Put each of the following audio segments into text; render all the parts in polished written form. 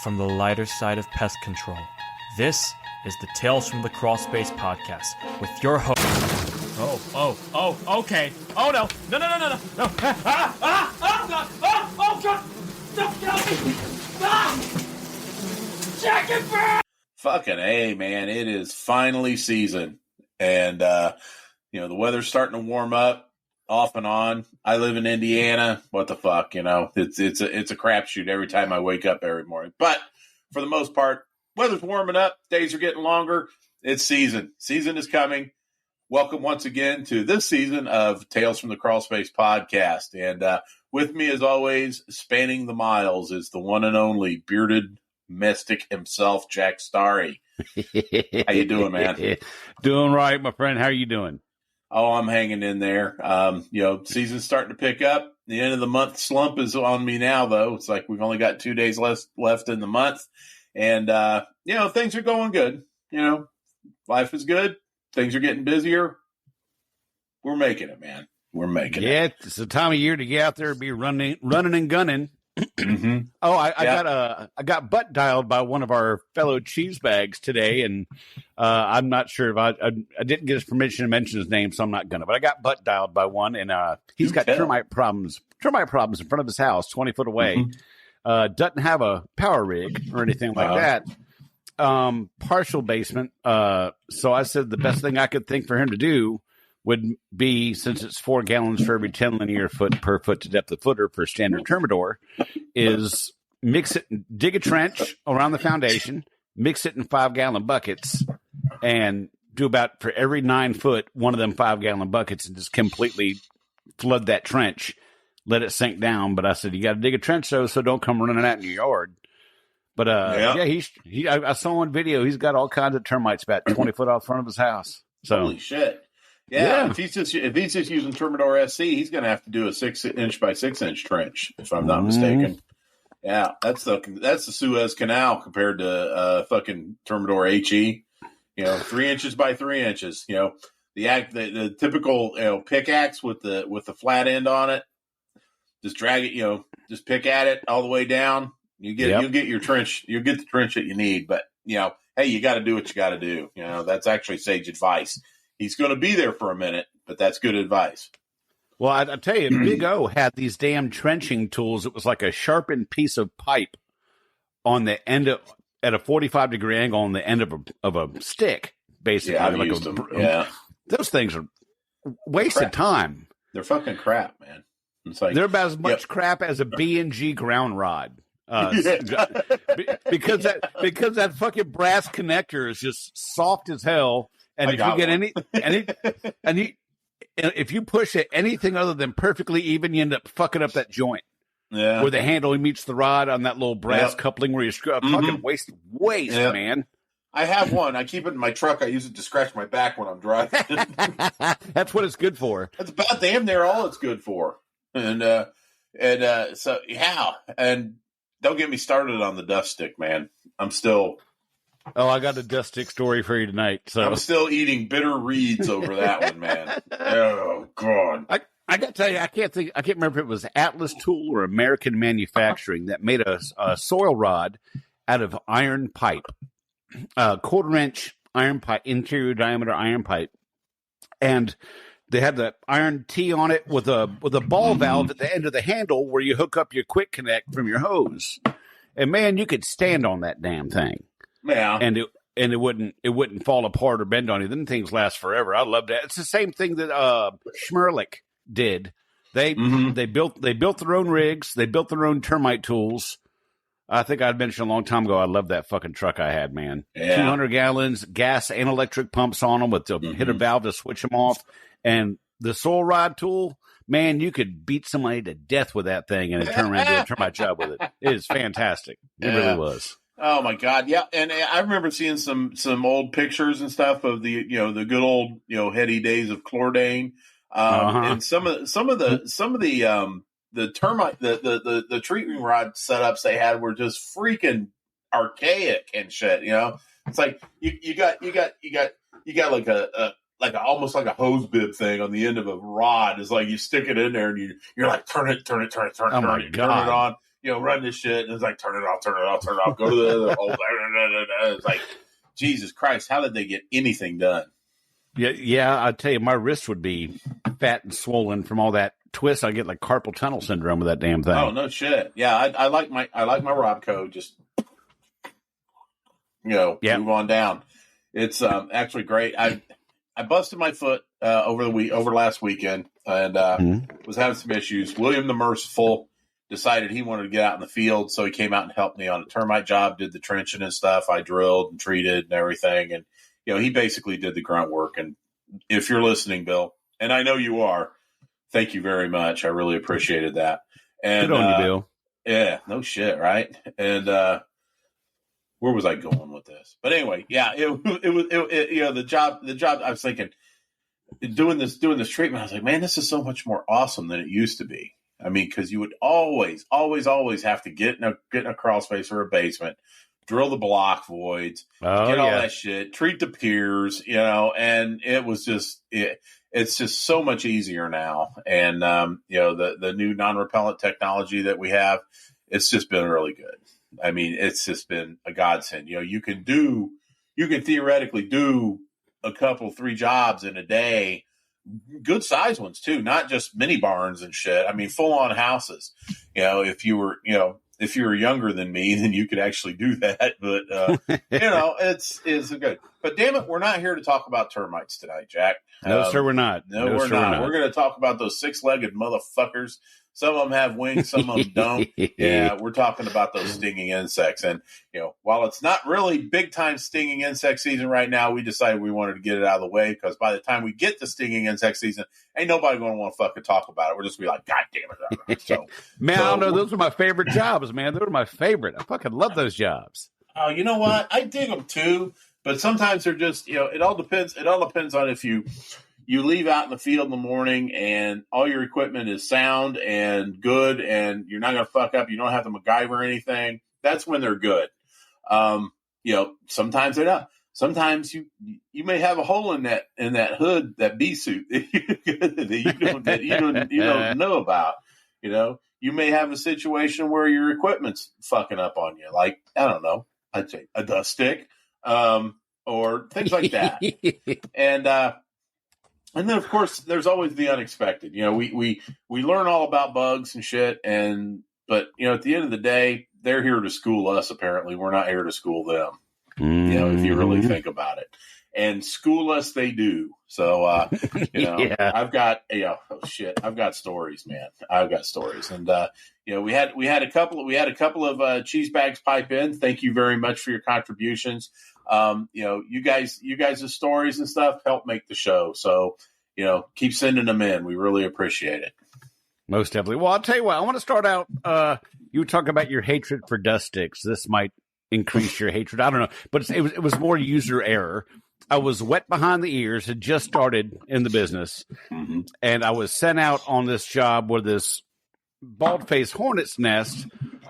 from the lighter side of pest control. This is the Tales from the Crawl Space podcast with your host. Okay. Oh no. No. Oh God. Stop, get off me. Check it first. Fucking A, man. It is finally season. And, the weather's starting to warm up off and on. I live in Indiana. What the fuck, it's a crapshoot every time I wake up every morning. But for the most part, weather's warming up. Days are getting longer. It's season. Season is coming. Welcome once again to this season of Tales from the Crawl Space podcast. And with me, as always, spanning the miles, is the one and only bearded mystic himself, Jack Starry. How you doing, man? Doing right, my friend. How are you doing? Oh, I'm hanging in there. Season's starting to pick up. The end of the month slump is on me now, though. It's like we've only got 2 days left in the month. And, things are going good. Life is good. Things are getting busier. We're making it, man. We're making it. Yeah, it's the time of year to get out there and be running and gunning. Mm-hmm. Oh, I got butt dialed by one of our fellow cheese bags today, and I'm not sure if I didn't get his permission to mention his name, so I'm not gonna. But I got butt dialed by one, and he's got termite problems in front of his house, 20 foot away. Mm-hmm. Doesn't have a power rig or anything like that. Partial basement. So I said the best thing I could think for him to do would be, since it's 4 gallons for every 10 linear foot per foot to depth of footer for standard Termidor, is mix it, dig a trench around the foundation, mix it in 5-gallon buckets, and do about, for every 9 foot, one of them 5-gallon buckets, and just completely flood that trench, let it sink down. But I said, you got to dig a trench so don't come running out in your yard. But I saw one video. He's got all kinds of termites about 20 foot off front of his house. So, holy shit! Yeah. If he's just using Termidor SC, he's going to have to do a 6-inch by 6-inch trench, if I'm not mistaken. Yeah, that's the Suez Canal compared to fucking Termidor HE. 3 inches by 3 inches. The typical pickaxe with the flat end on it. Just drag it. Just pick at it all the way down. You'll get your trench. You'll get the trench that you need. But hey, you got to do what you got to do. That's actually sage advice. He's going to be there for a minute, but that's good advice. Well, I tell you, Big O had these damn trenching tools. It was like a sharpened piece of pipe on the end at a 45-degree angle on the end of a stick, basically. Yeah, I've used them. Yeah, those things are wasted time. They're fucking crap, man. It's like they're about as much crap as a B&G ground rod. Because that fucking brass connector is just soft as hell, and if you get if you push it anything other than perfectly even, you end up fucking up that joint. Yeah, where the handle meets the rod on that little brass coupling where you screw up. Fucking waste, man. I have one. I keep it in my truck. I use it to scratch my back when I'm driving. That's what it's good for. That's about damn near all it's good for. And so yeah, and don't get me started on the dust stick, man. I got a dust stick story for you tonight. So I'm still eating bitter reeds over that one, man. Oh God. I got to tell you, I can't remember if it was Atlas Tool or American Manufacturing that made a soil rod out of iron pipe, 1/4-inch iron pipe, interior diameter iron pipe, and they had the iron T on it with a ball valve at the end of the handle where you hook up your quick connect from your hose. And man, you could stand on that damn thing. Yeah. And it wouldn't fall apart or bend on you. Them things last forever. I love that. It's the same thing that Schmerlich did. They built their own rigs, they built their own termite tools. I think I'd mentioned a long time ago, I love that fucking truck I had, man. Yeah. 200 gallons, gas and electric pumps on them with the hit a valve to switch them off. And the soil rod tool, man, you could beat somebody to death with that thing and then turn around and do a termite job with it. It is fantastic. It really was. Oh my God. Yeah. And I remember seeing some old pictures and stuff of the good old, heady days of Chlordane. And some of the termite, the treatment rod setups they had were just freaking archaic and shit. It's like you got like almost like a hose bib thing on the end of a rod. It's like you stick it in there and you're like turn it my God. turn it on. run this shit. And it's like, turn it off. Go to the other hole. It's like, Jesus Christ, how did they get anything done? Yeah. I tell you, my wrist would be fat and swollen from all that twist. I get like carpal tunnel syndrome with that damn thing. Oh, no shit. Yeah, I like my Robco. Just move on down. It's actually great. I busted my foot over last weekend and was having some issues. William the Merciful decided he wanted to get out in the field, so he came out and helped me on a termite job, did the trenching and stuff. I drilled and treated and everything, and he basically did the grunt work. And if you're listening, Bill, and I know you are, thank you very much. I really appreciated that. And good on you, Bill. Yeah, no shit, right? And where was I going with this? But anyway, yeah, it was the job. I was thinking, doing this treatment, I was like, man, this is so much more awesome than it used to be. I mean, because you would always have to get in a crawl space or a basement, drill the block voids, get all that shit, treat the piers, and it was just it's just so much easier now. And the new non-repellent technology that we have, it's just been really good. I mean, it's just been a godsend. You can theoretically do a couple, 3 jobs in a day, good size ones too, not just mini barns and shit. I mean, full on houses. If you were younger than me, then you could actually do that. But it's good. But damn it, we're not here to talk about termites tonight, Jack. No, sir, we're not. No, we're not. We're going to talk about those 6-legged motherfuckers. Some of them have wings, some of them don't. Yeah, we're talking about those stinging insects. And, while it's not really big time stinging insect season right now, we decided we wanted to get it out of the way because by the time we get to stinging insect season, ain't nobody going to want to fucking talk about it. We're just be like, God damn it. So, I don't know. Those are my favorite jobs, man. Those are my favorite. I fucking love those jobs. Oh, you know what? I dig them too. But sometimes they're just, it all depends. It all depends on if you leave out in the field in the morning and all your equipment is sound and good and you're not going to fuck up. You don't have to MacGyver anything. That's when they're good. Sometimes they're not. Sometimes you may have a hole in that hood, that bee suit that you don't know about. You may have a situation where your equipment's fucking up on you. Like, I don't know, I'd say a dust stick, or things like that. And then, of course, there's always the unexpected. We learn all about bugs and shit, but at the end of the day, they're here to school us. Apparently, we're not here to school them. If you really think about it, and school us they do. So, I've got I've got stories, man. I've got stories, and we had a couple of cheese bags pipe in. Thank you very much for your contributions. You guys' stories and stuff help make the show. So, keep sending them in. We really appreciate it. Most definitely. Well, I'll tell you what, I want to start out. You talk about your hatred for dust sticks. This might increase your hatred. I don't know, but it was more user error. I was wet behind the ears, had just started in the business, and I was sent out on this job where this bald-faced hornet's nest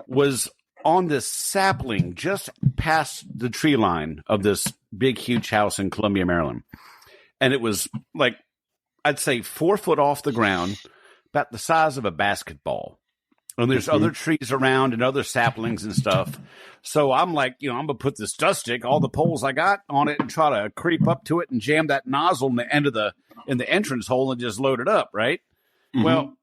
was on this sapling just past the tree line of this big, huge house in Columbia, Maryland. And it was like, I'd say 4 foot off the ground, about the size of a basketball. And there's other trees around and other saplings and stuff. So I'm like, I'm going to put this dust stick, all the poles I got on it, and try to creep up to it and jam that nozzle in the end of in the entrance hole and just load it up, right? Well,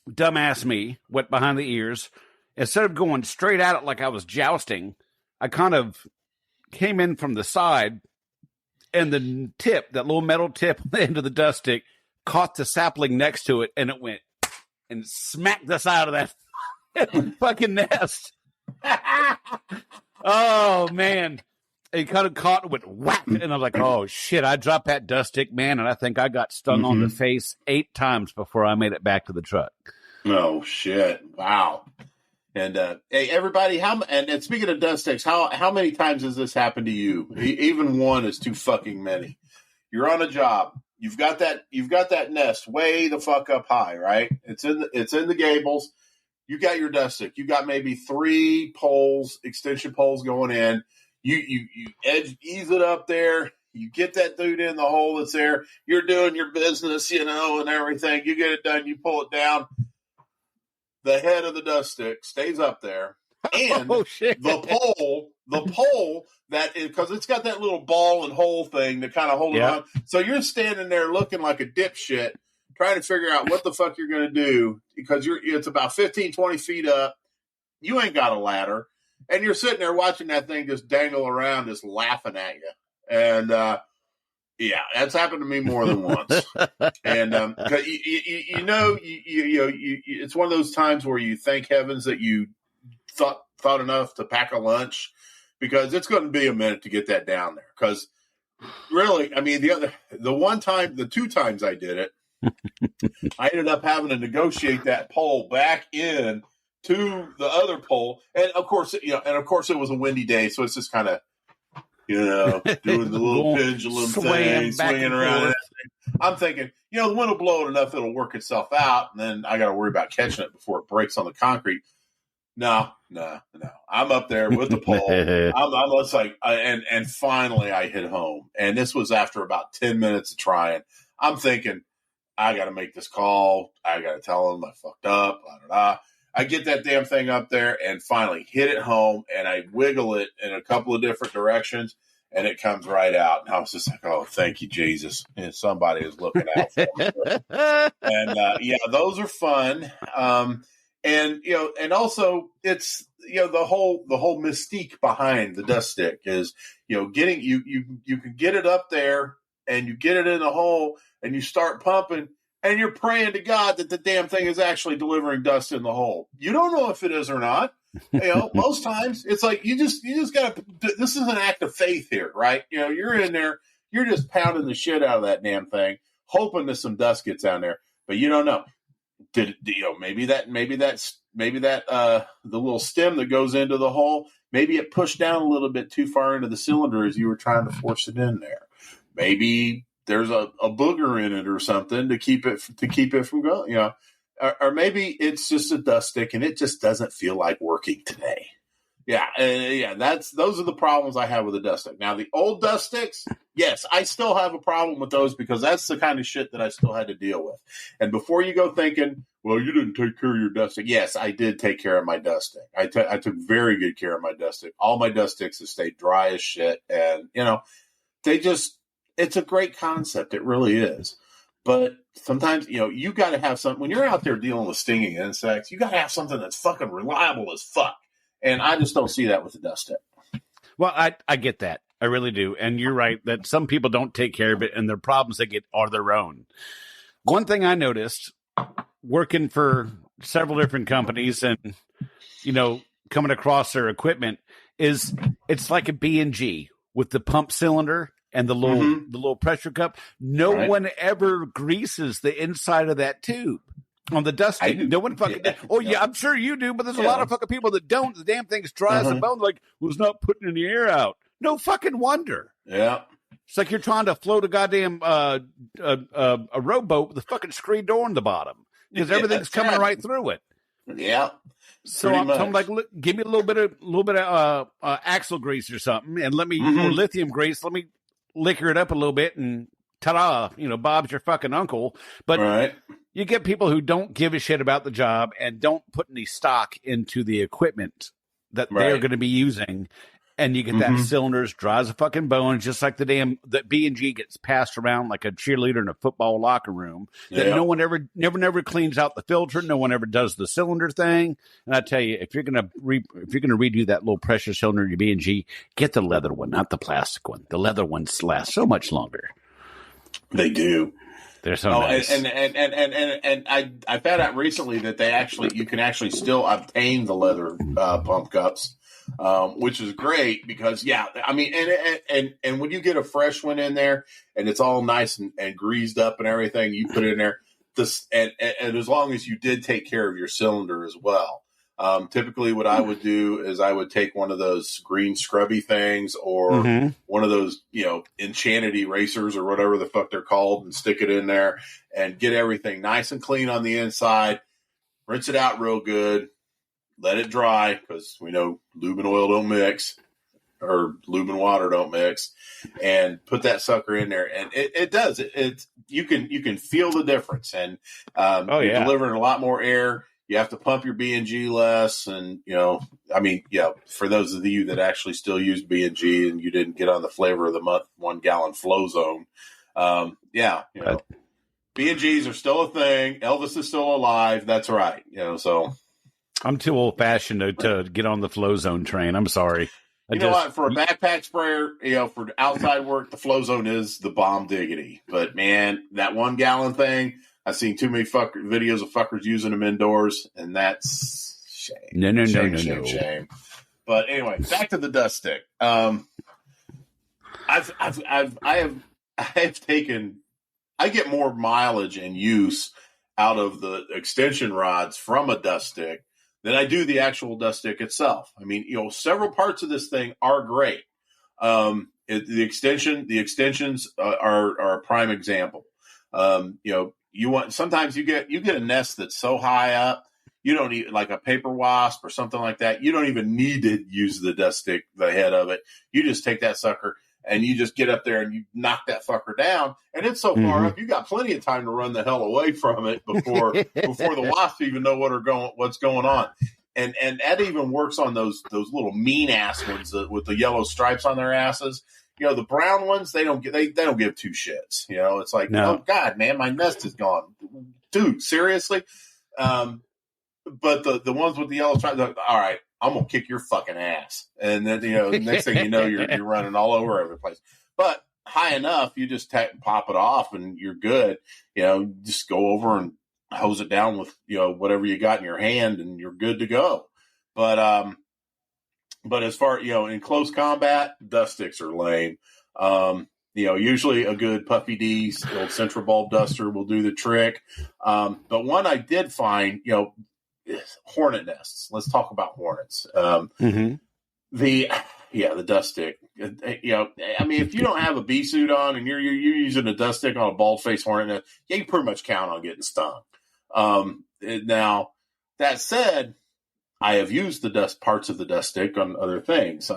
dumbass me, wet behind the ears. Instead of going straight at it like I was jousting, I kind of came in from the side, and the tip, that little metal tip on the end of the dust stick, caught the sapling next to it, and it went and smacked the side of that fucking nest. Oh, man. It kind of caught and went whack, and I was like, oh, shit, I dropped that dust stick, man, and I think I got stung on the face 8 times before I made it back to the truck. Oh, shit. Wow. And hey, everybody, and speaking of dust sticks, how many times has this happened to you? Even one is too fucking many. You're on a job. You've got that nest way the fuck up high, right? It's in the gables. You got your dust stick. You got maybe 3 poles, extension poles going in. You ease it up there. You get that dude in the hole that's there. You're doing your business, and everything. You get it done. You pull it down. the head of the dust stick stays up there, and shit. the pole that is, because it's got that little ball and hole thing to kind of hold it on. So you're standing there looking like a dipshit, trying to figure out what the fuck you're going to do, because it's about 15, 20 feet up. You ain't got a ladder, and you're sitting there watching that thing just dangle around, just laughing at you. And yeah, that's happened to me more than once. And it's one of those times where you thank heavens that you thought enough to pack a lunch, because it's going to be a minute to get that down there. Because really, I mean, the 2 times I did it, I ended up having to negotiate that pole back in to the other pole, and of course, it was a windy day, so it's just kind of, doing the little pendulum thing, swinging around. I'm thinking, the wind will blow it enough, it'll work itself out, and then I got to worry about catching it before it breaks on the concrete. No. I'm up there with the pole. I'm just like, and finally I hit home, and this was after about 10 minutes of trying. I'm thinking, I got to make this call. I got to tell them I fucked up. Blah, blah, blah. I get that damn thing up there and finally hit it home, and I wiggle it in a couple of different directions, and it comes right out. And I was just like, oh, thank you, Jesus. And somebody is looking out for me. And those are fun. And also it's, the whole mystique behind the dust stick is, getting you can get it up there and you get it in the hole and you start pumping, and you're praying to God that the damn thing is actually delivering dust in the hole. You don't know if it is or not. Most times it's like you just got to. This is an act of faith here, right? You're in there, you're just pounding the shit out of that damn thing, hoping that some dust gets down there, but you don't know. Maybe that the little stem that goes into the hole, maybe it pushed down a little bit too far into the cylinder as you were trying to force it in there. Maybe there's a booger in it or something to keep it from going, or maybe it's just a dust stick and it just doesn't feel like working today. Those are the problems I have with the dust stick. Now, the old dust sticks, yes, I still have a problem with those, because that's the kind of shit that I still had to deal with. And before you go thinking, well, you didn't take care of your dust stick. Yes, I did take care of my dust stick. I took very good care of my dust stick. All my dust sticks have stayed dry as shit. And, it's a great concept. It really is. But sometimes, you got to have something. When you're out there dealing with stinging insects, you got to have something that's fucking reliable as fuck. And I just don't see that with the dust stick. Well, I get that. I really do. And you're right that some people don't take care of it, and their problems they get are their own. One thing I noticed working for several different companies and, coming across their equipment is it's like a B&G with the pump cylinder and the little pressure cup. No one ever greases the inside of that tube on the dust stick. No one fucking. I'm sure you do, but there's a lot of fucking people that don't. The damn thing's dry as a bone. Like, was not putting any air out. No fucking wonder. Yeah. It's like you're trying to float a goddamn a rowboat with a fucking screen door in the bottom, because everything's coming right through it. Yeah. So I'm like, give me a little bit of axle grease or something, and let me or lithium grease. Let me liquor it up a little bit, and ta-da! Bob's your fucking uncle. But you get people who don't give a shit about the job and don't put any stock into the equipment that they're going to be using. And you get that cylinders dry as a fucking bone, just like that B&G gets passed around like a cheerleader in a football locker room. That no one never cleans out the filter. No one ever does the cylinder thing. And I tell you, if you're gonna redo that little pressure cylinder in your B&G, get the leather one, not the plastic one. The leather ones last so much longer. They do. They're so nice. And I found out recently that you can actually still obtain the leather pump cups. Which is great because, and when you get a fresh one in there and it's all nice and greased up and everything, you put it in there. And as long as you did take care of your cylinder as well. Typically what I would do is I would take one of those green scrubby things or one of those, enchanted erasers or whatever the fuck they're called, and stick it in there and get everything nice and clean on the inside, rinse it out real good. Let it dry, because we know lube and oil don't mix, or lube and water don't mix, and put that sucker in there, and it does. You can feel the difference, and you're delivering a lot more air. You have to pump your B&G less. And, for those of you that actually still use B&G and you didn't get on the flavor of the month 1 gallon flow zone. B&Gs are still a thing. Elvis is still alive. That's right. So I'm too old fashioned to get on the flow zone train. I'm sorry. You know what? For a backpack sprayer, for outside work, the flow zone is the bomb diggity. But man, that 1 gallon thing, I've seen too many videos of fuckers using them indoors, and that's shame. Shame. But anyway, back to the dust stick. I get more mileage and use out of the extension rods from a dust stick than I do the actual dust stick itself. I mean, several parts of this thing are great. The extensions are a prime example. Sometimes you get a nest that's so high up, you don't need, like a paper wasp or something like that. You don't even need to use the dust stick, the head of it. You just take that sucker and you just get up there and you knock that fucker down. And it's so far up, you got plenty of time to run the hell away from it before the wasps even know what's going on. And that even works on those little mean ass ones with the yellow stripes on their asses. The brown ones, they don't give two shits. It's like, no. Oh God, man, my nest is gone, dude. Seriously. But the ones with the yellow stripes, all right, I'm gonna kick your fucking ass. And then next thing you know, you're running all over every place. But high enough, you just pop it off and you're good. Just go over and hose it down with whatever you got in your hand, and you're good to go. But as far in close combat, dust sticks are lame. Usually a good Puffy D's, the old central bulb duster will do the trick. But one I did find, hornet nests. Let's talk about hornets. The dust stick. If you don't have a bee suit on and you're using a dust stick on a bald faced hornet nest, you can pretty much count on getting stung. Now that said, I have used the parts of the dust stick on other things.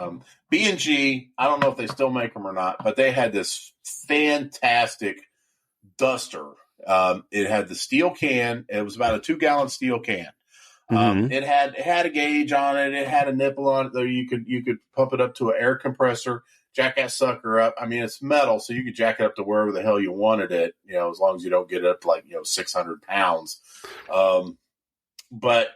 B&G, I don't know if they still make them or not, but they had this fantastic duster. It had the steel can. It was about a 2 gallon steel can. It had a gauge on it. It had a nipple on it, though. You could pump it up to an air compressor, jack that sucker up. I mean, it's metal, so you could jack it up to wherever the hell you wanted it. As long as you don't get it up to 600 pounds. But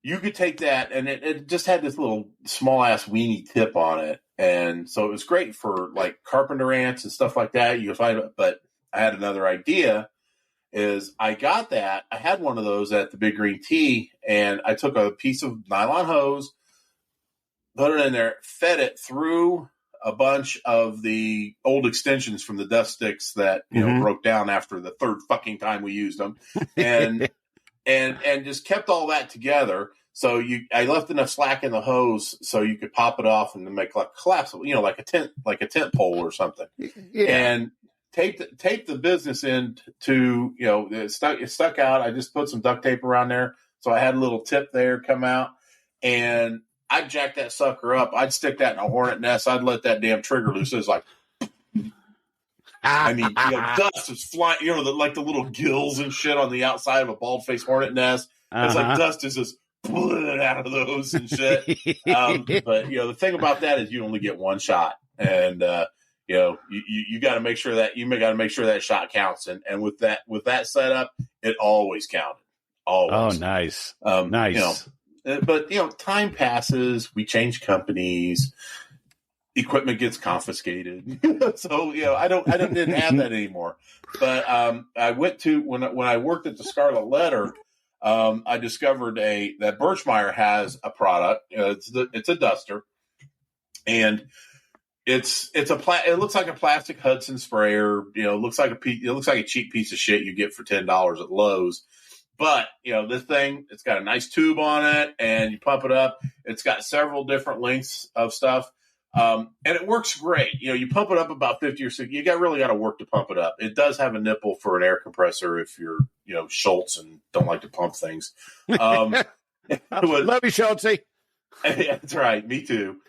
you could take that, and it just had this little small ass weenie tip on it, and so it was great for carpenter ants and stuff like that. You could find it, but I had another idea. I had one of those at the Big Green Tea, and I took a piece of nylon hose, put it in there, fed it through a bunch of the old extensions from the dust sticks that broke down after the third fucking time we used them, and just kept all that together. So I left enough slack in the hose so you could pop it off and make collapsible, like a tent pole or something, and tape the business into, it stuck out. I just put some duct tape around there. So I had a little tip there come out, and I'd jack that sucker up. I'd stick that in a hornet nest. I'd let that damn trigger loose. It was like, dust is flying, the little gills and shit on the outside of a bald faced hornet nest. It's like dust is just pulling out of those and shit. But the thing about that is you only get one shot, and you got to make sure that shot counts. And with that setup, it always counted. Always. Oh, nice. Nice. But time passes. We change companies. Equipment gets confiscated. So I didn't have that anymore. But I went to when I worked at the Scarlet Letter. I discovered that Birchmeier has a product. It's a duster, and it looks like a plastic Hudson sprayer. It looks like a cheap piece of shit you get for $10 at Lowe's. But this thing, it's got a nice tube on it, and you pump it up. It's got several different lengths of stuff, and it works great. You pump it up about 50 or 60. You really got to work to pump it up. It does have a nipple for an air compressor if you're Schultz and don't like to pump things. Love you, Schultz. Yeah, that's right. Me too.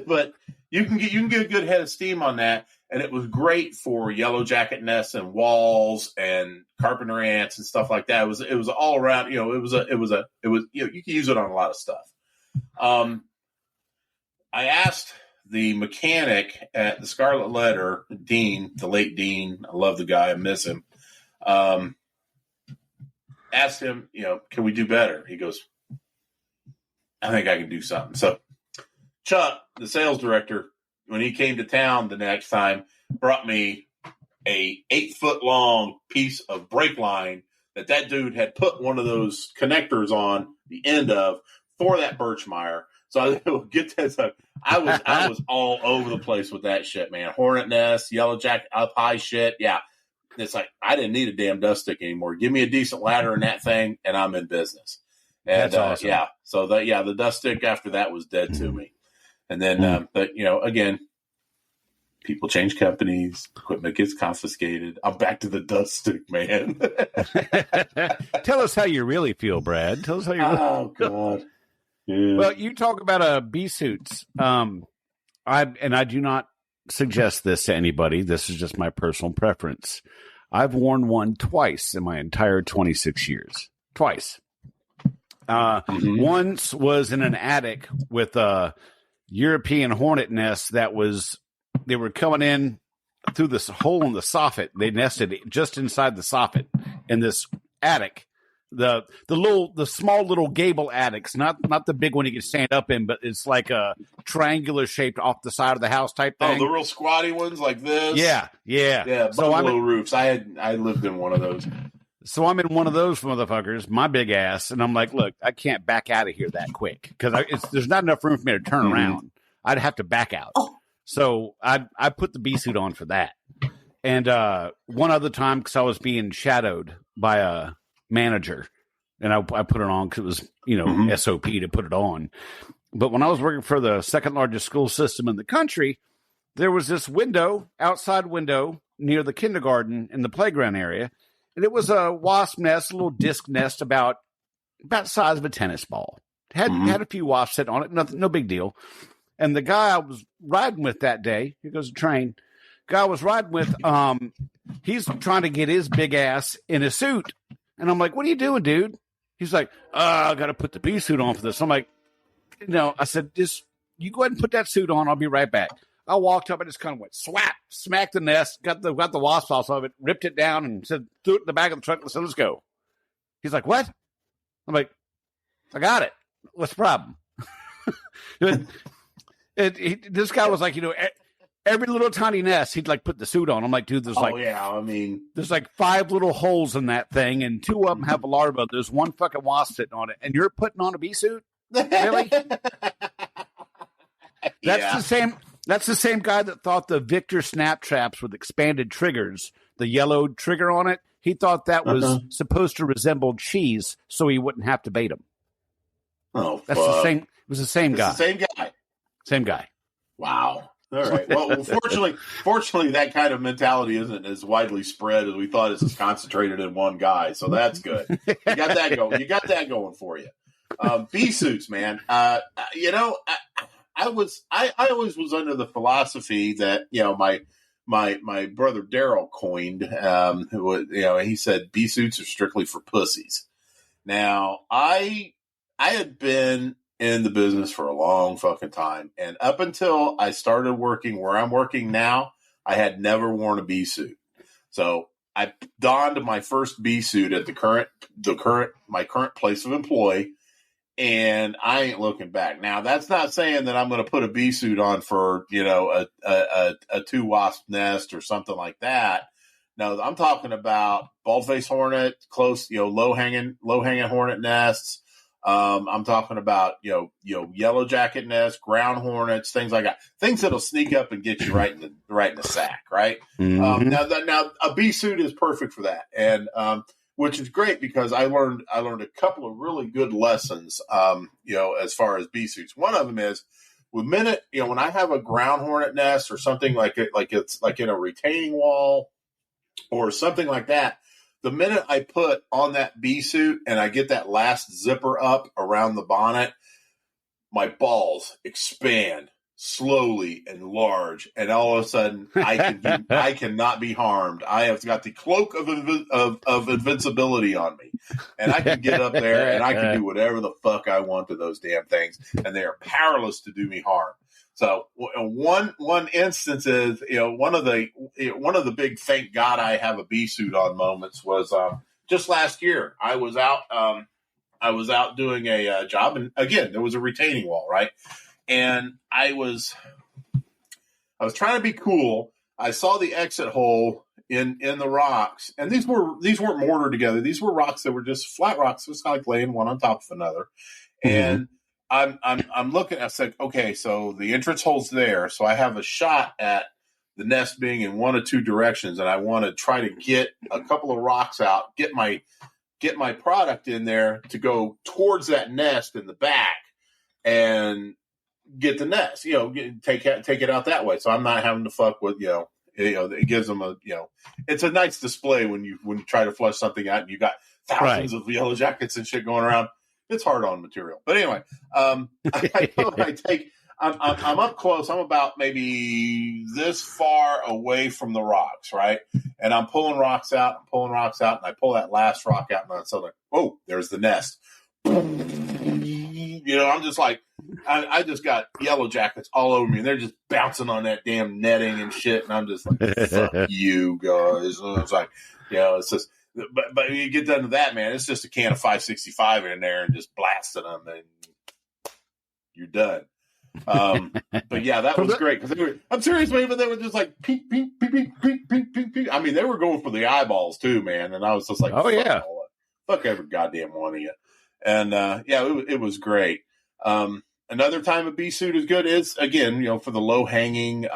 But you can get a good head of steam on that, and it was great for yellow jacket nests and walls and carpenter ants and stuff like that. It was all around. You know, it was you can use it on a lot of stuff. I asked the mechanic at the Scarlet Letter, Dean, the late Dean. I love the guy. I miss him. Asked him, you know, can we do better? He goes, I think I can do something. So Chuck, the sales director, when he came to town the next time, brought me a 8-foot long piece of brake line that dude had put one of those connectors on the end of for that Birchmeier. So I will get that. I was all over the place with that shit, man. Hornet nest, yellow jacket, up high shit. Yeah. It's like, I didn't need a damn dust stick anymore. Give me a decent ladder in that thing and I'm in business. And that's awesome. Yeah. So the dust stick after that was dead to me. And then, but you know, again, people change companies, equipment gets confiscated. I'm back to the dust stick, man. Tell us how you really feel, Brad. Tell us how you really feel. Oh, God. Yeah. Well, you talk about bee suits. I do not suggest this to anybody. This is just my personal preference. I've worn one twice in my entire 26 years. Twice. Once was in an attic with a European hornet nest they were coming in through this hole in the soffit. They nested just inside the soffit in this attic. The small little gable attics, not the big one you can stand up in, but it's like a triangular shaped off the side of the house type thing. Oh, the real squatty ones like this. Yeah. Bungalow roofs. I lived in one of those. So I'm in one of those motherfuckers, my big ass, and I'm like, look, I can't back out of here that quick because there's not enough room for me to turn around. I'd have to back out. Oh. So I put the bee suit on for that. And one other time, because I was being shadowed by a manager, and I put it on because it was, SOP to put it on. But when I was working for the second largest school system in the country, there was this outside window near the kindergarten in the playground area. And it was a wasp nest, a little disc nest about the size of a tennis ball. Had a few wasps sitting on it, nothing, no big deal. And the guy I was riding with that day, here goes the train, guy I was riding with, he's trying to get his big ass in a suit. And I'm like, what are you doing, dude? He's like, I got to put the bee suit on for this. I'm like, I said, just you go ahead and put that suit on. I'll be right back. I walked up and just kind of went smacked the nest, got the wasp off of it, ripped it down, and said, threw it in the back of the truck and said, let's go. He's like, what? I'm like, I got it. What's the problem? This guy was like, every little tiny nest, he'd like put the suit on. I'm like, dude, there's there's like 5 little holes in that thing, and 2 of them have a larva. There's 1 fucking wasp sitting on it, and you're putting on a bee suit? Really? That's the same guy that thought the Victor snap traps with expanded triggers, the yellow trigger on it, he thought that was supposed to resemble cheese, so he wouldn't have to bait them. Oh, that's the same. It was the same guy. Same guy. Wow. All right. Well, fortunately, that kind of mentality isn't as widely spread as we thought. It's just concentrated in one guy, so that's good. You got that going. You got that going for you. Bee suits, man. I always was under the philosophy that my brother Daryl coined. He said bee suits are strictly for pussies. Now, I had been in the business for a long fucking time, and up until I started working where I'm working now, I had never worn a bee suit. So I donned my first bee suit at my current place of employ. And I ain't looking back. Now, that's not saying that I'm going to put a bee suit on for, a 2 wasp nest or something like that. No, I'm talking about bald-faced hornet, close, low-hanging hornet nests. I'm talking about, yellow jacket nests, ground hornets, things like that. Things that'll sneak up and get you right in the sack, right? Mm-hmm. Now a bee suit is perfect for that. And, which is great because I learned a couple of really good lessons, as far as bee suits. One of them is when I have a ground hornet nest or something it's like in a retaining wall or something like that, the minute I put on that bee suit and I get that last zipper up around the bonnet, my balls expand slowly and large, and all of a sudden I cannot be harmed. I have got the cloak of invincibility on me, and I can get up there and I can do whatever the fuck I want to those damn things, and they are powerless to do me harm. So one instance is, one of the big thank God I have a bee suit on moments was just last year. I was out doing a job, and again there was a retaining wall, right? And I was trying to be cool. I saw the exit hole in the rocks, and these weren't mortared together. These were rocks that were just flat rocks, just kind of like laying one on top of another. And I'm looking. I said, okay, so the entrance hole's there, so I have a shot at the nest being in one of two directions, and I want to try to get a couple of rocks out, get my product in there to go towards that nest in the back, and get the nest, take it out that way. So I'm not having to fuck with, it gives them it's a nice display when you try to flush something out and you got thousands of yellow jackets and shit going around. It's hard on material. But anyway, I'm up close. I'm about maybe this far away from the rocks, right? And I'm pulling rocks out, and I pull that last rock out, and I'm suddenly, oh, there's the nest. I'm just like, I just got yellow jackets all over me, and they're just bouncing on that damn netting and shit, and I'm just like, fuck you guys. And it's like, it's just, but you get done to that, man, it's just a can of 565 in there and just blasting them, and you're done. But yeah, that was great, because I'm serious, man, but they were just like peek, peek, peek, peek, peek, peek, peek, peek. I mean, they were going for the eyeballs too, man, and I was just like, fuck every goddamn one of you. And it was great. Another time a bee suit is good is, again, for the low hanging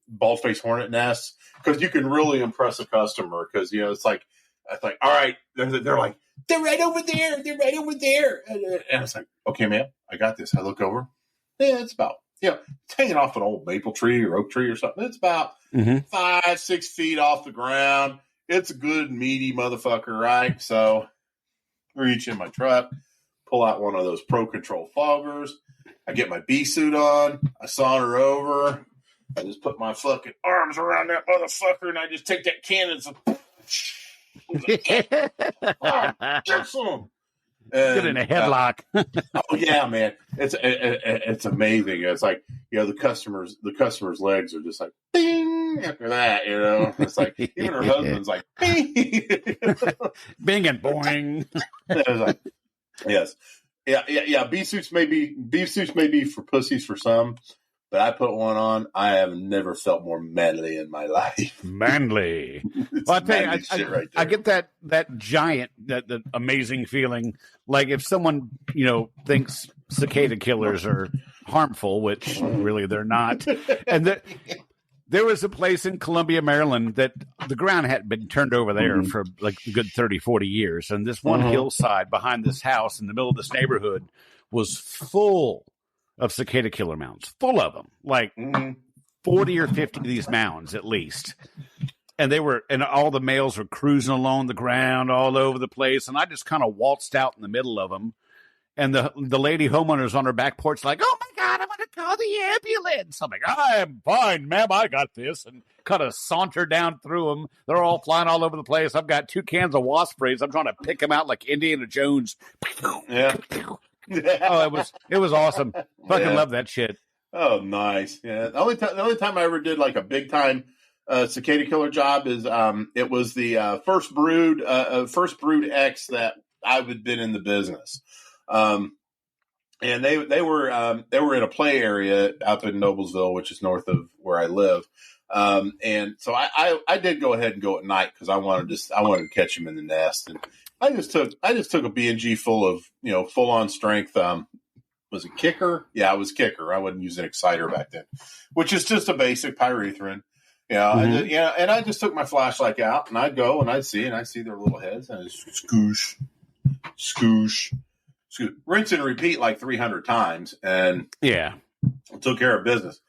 bald faced hornet nests, because you can really impress a customer, because it's like, all right, they're like, they're right over there, and I was like, okay, man, I got this. I look over, it's about it's hanging off an old maple tree or oak tree or something. It's about 5-6 feet off the ground. It's a good meaty motherfucker, right? So reach in my truck, pull out one of those Pro Control foggers. I get my bee suit on. I saunter over. I just put my fucking arms around that motherfucker, and I just take that cannon and awesome. Get in a headlock. Oh yeah, man, it's amazing. It's like, the customers' legs are just like bing after that. It's like even her husband's like bing, bing and boing. It's like, yes, yeah. Bee suits may be for pussies for some, but I put one on. I have never felt more manly in my life. Manly. Well, I tell you, I get that giant, that amazing feeling. Like if someone, thinks cicada killers are harmful, which really they're not. And there was a place in Columbia, Maryland, that the ground hadn't been turned over there for like a good 30, 40 years. And this one hillside behind this house in the middle of this neighborhood was full of cicada killer mounds, full of them, like 40 or 50 of these mounds at least. And all the males were cruising along the ground all over the place. And I just kind of waltzed out in the middle of them. And the lady homeowner's on her back porch like, oh my God, I'm going to call the ambulance. I'm like, I'm fine, ma'am, I got this. And kind of saunter down through them. They're all flying all over the place. I've got 2 cans of wasp sprays. I'm trying to pick them out like Indiana Jones. Yeah. Oh, it was awesome. Fucking love that shit. Oh, nice. Yeah. The only time I ever did like a big time cicada killer job is it was the first brood X that I've been in the business. And they were in a play area up in Noblesville, which is north of where I live. And so I did go ahead and go at night because I wanted to catch them in the nest. And I just took a B&G full of, full on strength. Was it kicker? Yeah, it was kicker. I wasn't using exciter back then, which is just a basic pyrethrin. And I just took my flashlight out and I'd go and I'd see their little heads and it's scoosh, rinse and repeat like 300 times. And took care of business.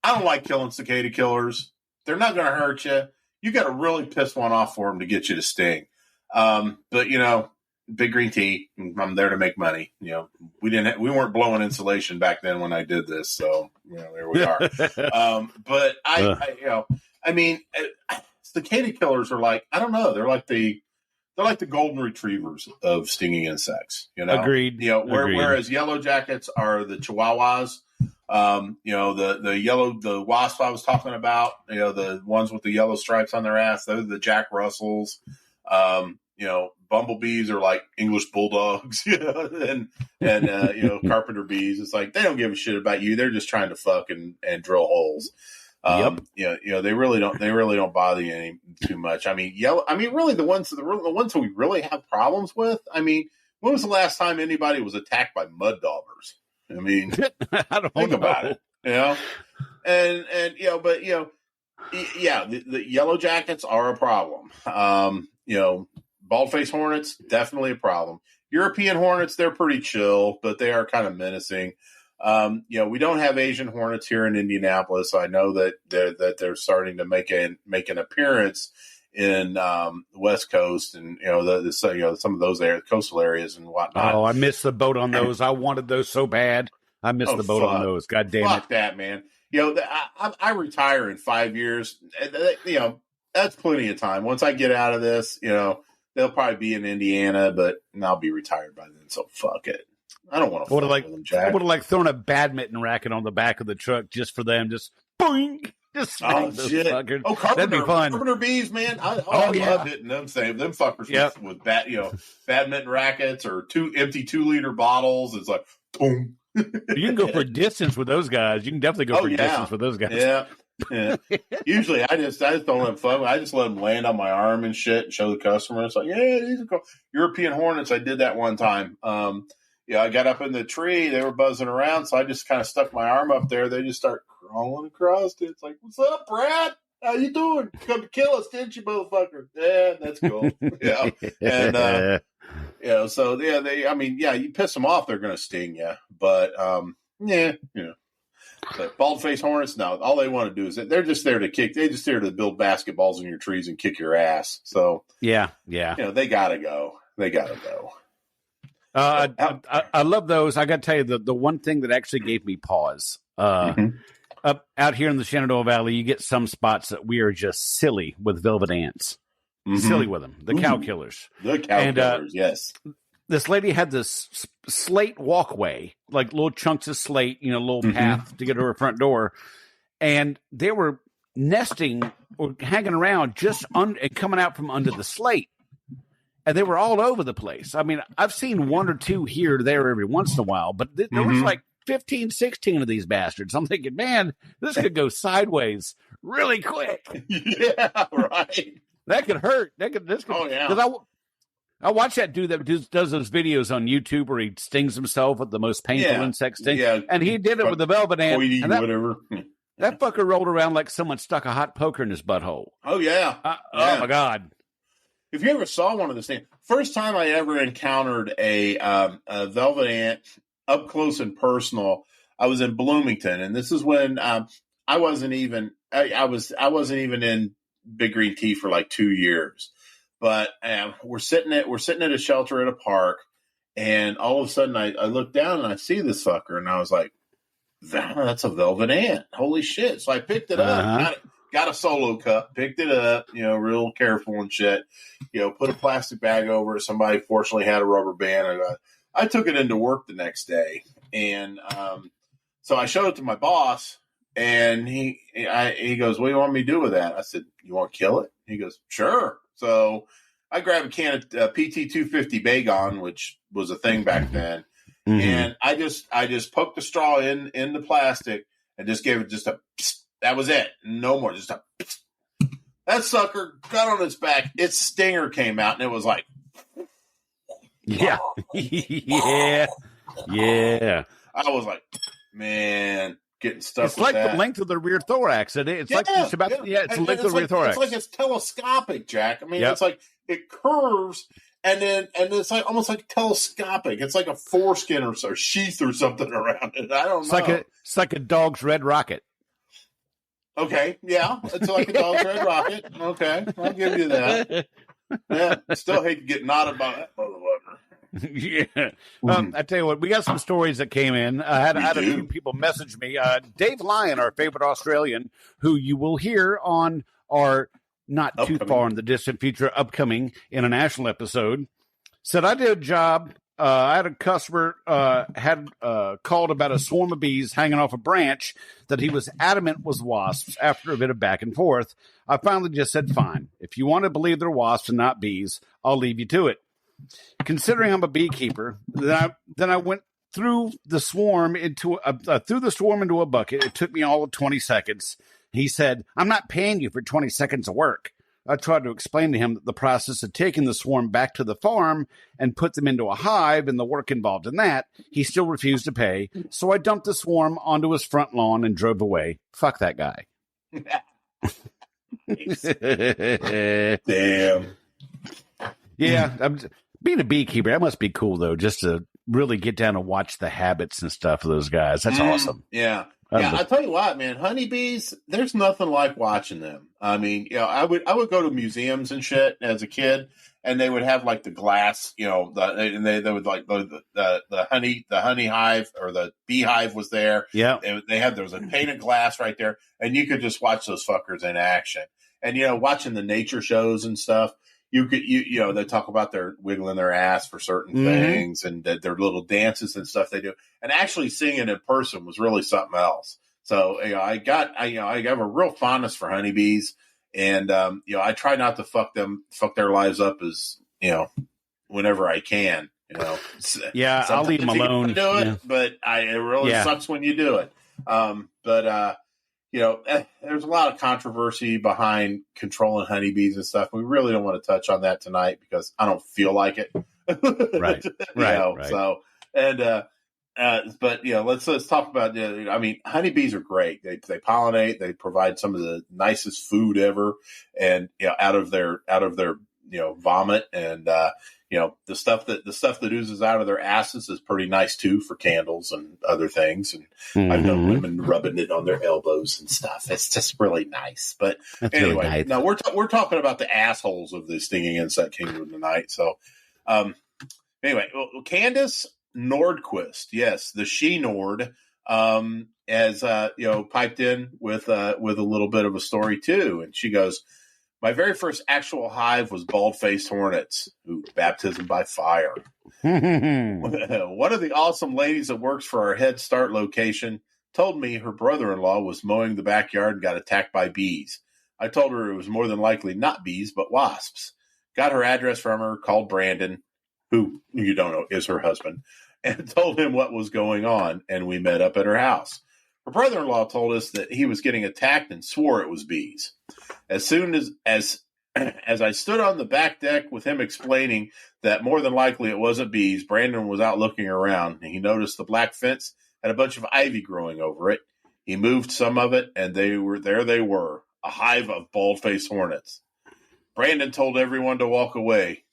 I don't like killing cicada killers. They're not going to hurt you. You got to really piss one off for them to get you to sting. But Big Green Tea. I'm there to make money. We weren't blowing insulation back then when I did this. So, there we are. But cicada killers are like, I don't know. They're like the golden retrievers of stinging insects, Agreed. Whereas yellow jackets are the chihuahuas, the wasp I was talking about, the ones with the yellow stripes on their ass, those are the Jack Russells. Bumblebees are like English bulldogs, and carpenter bees. It's like, they don't give a shit about you. They're just trying to fuck and drill holes. They really don't bother you any too much. I mean, really the ones that we really have problems with. I mean, when was the last time anybody was attacked by mud daubers? I mean, I don't think know. about it, the yellow jackets are a problem. Bald-faced hornets, definitely a problem. European hornets, they're pretty chill, but they are kind of menacing. We don't have Asian hornets here in Indianapolis. I know that they're starting to make an appearance in the West Coast and some of those coastal areas and whatnot. Oh, I missed the boat on those. I wanted those so bad. I missed the boat on those. God damn it! That, man. I retire in 5 years. That's plenty of time. Once I get out of this, they'll probably be in Indiana, but I'll be retired by then. So fuck it. I don't want to fuck with them, Jack. I would have thrown a badminton racket on the back of the truck just for them. Just boing. Just shit. Fuckers. Oh, carpenter, that'd be fun. Carpenter bees, man. I love hitting them. Them fuckers with badminton rackets or empty 2-liter bottles. It's like boom. You can go for distance with those guys. You can definitely go for distance with those guys. Yeah. Usually I just don't let them fuck. I just let them land on my arm and shit and show the customer. It's like, these are cool. European hornets. I did that one time. I got up in the tree. They were buzzing around, so I just kind of stuck my arm up there. They just start crawling across it. It's like, what's up, Brad? How you doing? You come to kill us, didn't you, motherfucker? Yeah, that's cool. And you piss them off, they're going to sting you. But But bald-faced hornets, no. All they want to do is they're just there to kick. They're just there to build basketballs in your trees and kick your ass. So yeah. They gotta go. I love those. I got to tell you, the one thing that actually gave me pause. Up out here in the Shenandoah Valley, you get some spots that we are just silly with velvet ants. Silly with them. The cow killers. Killers, yes. This lady had this slate walkway, like little chunks of slate, little path to get to her front door. And they were nesting or hanging around just and coming out from under the slate. And they were all over the place. I mean, I've seen one or two here or there every once in a while, but there was like 15, 16 of these bastards. I'm thinking, man, this could go sideways really quick. Yeah, right. That could hurt. Oh, yeah. Because I watch that dude that does those videos on YouTube where he stings himself with the most painful insect sting. Yeah. And he did it with the velvet ant. Whatever. That fucker rolled around like someone stuck a hot poker in his butthole. Oh, yeah. Oh, my God. If you ever saw one of those things, first time I ever encountered a velvet ant up close and personal, I was in Bloomington, and this is when I wasn't even in Big Green Tea for like 2 years. But we're sitting at a shelter at a park, and all of a sudden I look down and I see this fucker, and I was like, "That's a velvet ant! Holy shit!" So I picked it up, got a solo cup, picked it up, real careful and shit. Put a plastic bag over it. Somebody fortunately had a rubber band. I took it into work the next day, and so I showed it to my boss, and he goes, "What do you want me to do with that?" I said, "You want to kill it?" He goes, "Sure." So I grabbed a can of PT 250 Bagon, which was a thing back then, and I just poked the straw in the plastic and just gave it just a. That was it. No more. Just a. That sucker got on its back. Its stinger came out, and it was like, yeah. I was like, man. Getting stuck. It's like the length of the rear thorax. It's like just about it's the length of the rear thorax. It's like it's telescopic, Jack. I mean, it's like it curves and it's like almost like telescopic. It's like a foreskin or sheath or something around it. I don't know. It's like a dog's red rocket. Okay, yeah, it's like a dog's red rocket. Okay, I'll give you that. Yeah, still hate to get knotted by that motherfucker. Yeah. I tell you what, we got some stories that came in. I had a few people message me. Dave Lyon, our favorite Australian, who you will hear on our not too far in the distant future upcoming international episode, said, I did a job. I had a customer had called about a swarm of bees hanging off a branch that he was adamant was wasps. After a bit of back and forth, I finally just said, fine. If you want to believe they're wasps and not bees, I'll leave you to it. Considering I'm a beekeeper, then I went through the swarm into a bucket. It took me all of 20 seconds. He said, I'm not paying you for 20 seconds of work. I tried to explain to him that the process of taking the swarm back to the farm and put them into a hive and the work involved in that, he still refused to pay. So I dumped the swarm onto his front lawn and drove away. Fuck that guy. Damn. Yeah, being a beekeeper, that must be cool, though, just to really get down and watch the habits and stuff of those guys. That's awesome. Yeah. Yeah, I'll tell you what, man, honeybees, there's nothing like watching them. I mean, I would go to museums and shit as a kid, and they would have like the glass, they would like the honey hive or the beehive was there. Yeah. There was a painted glass right there, and you could just watch those fuckers in action. And, watching the nature shows and stuff, they talk about their wiggling their ass for certain things and their little dances and stuff they do. And actually seeing it in person was really something else. So, I have a real fondness for honeybees, and, I try not to fuck their lives up as, whenever I can, Yeah, I'll leave them alone. Do it, but it really sucks when you do it. There's a lot of controversy behind controlling honeybees and stuff. We really don't want to touch on that tonight because I don't feel like it. Right. Right. So, but let's talk about. Honeybees are great. They pollinate. They provide some of the nicest food ever, and out of their vomit and the stuff that oozes out of their asses is pretty nice too for candles and other things. And I've known women rubbing it on their elbows and stuff. It's just really nice. But that's anyway, really nice. No, we're talking about the assholes of the stinging insect kingdom tonight. So, Candace Nordquist, yes, the she Nord, has piped in with a little bit of a story too, and she goes, my very first actual hive was bald-faced hornets. Ooh, baptism by fire. One of the awesome ladies that works for our Head Start location told me her brother-in-law was mowing the backyard and got attacked by bees. I told her it was more than likely not bees, but wasps. Got her address from her, called Brandon, who you don't know is her husband, and told him what was going on, and we met up at her house. Her brother-in-law told us that he was getting attacked and swore it was bees. As soon as I stood on the back deck with him explaining that more than likely it wasn't bees, Brandon was out looking around, and he noticed the black fence had a bunch of ivy growing over it. He moved some of it, and they were, a hive of bald-faced hornets. Brandon told everyone to walk away.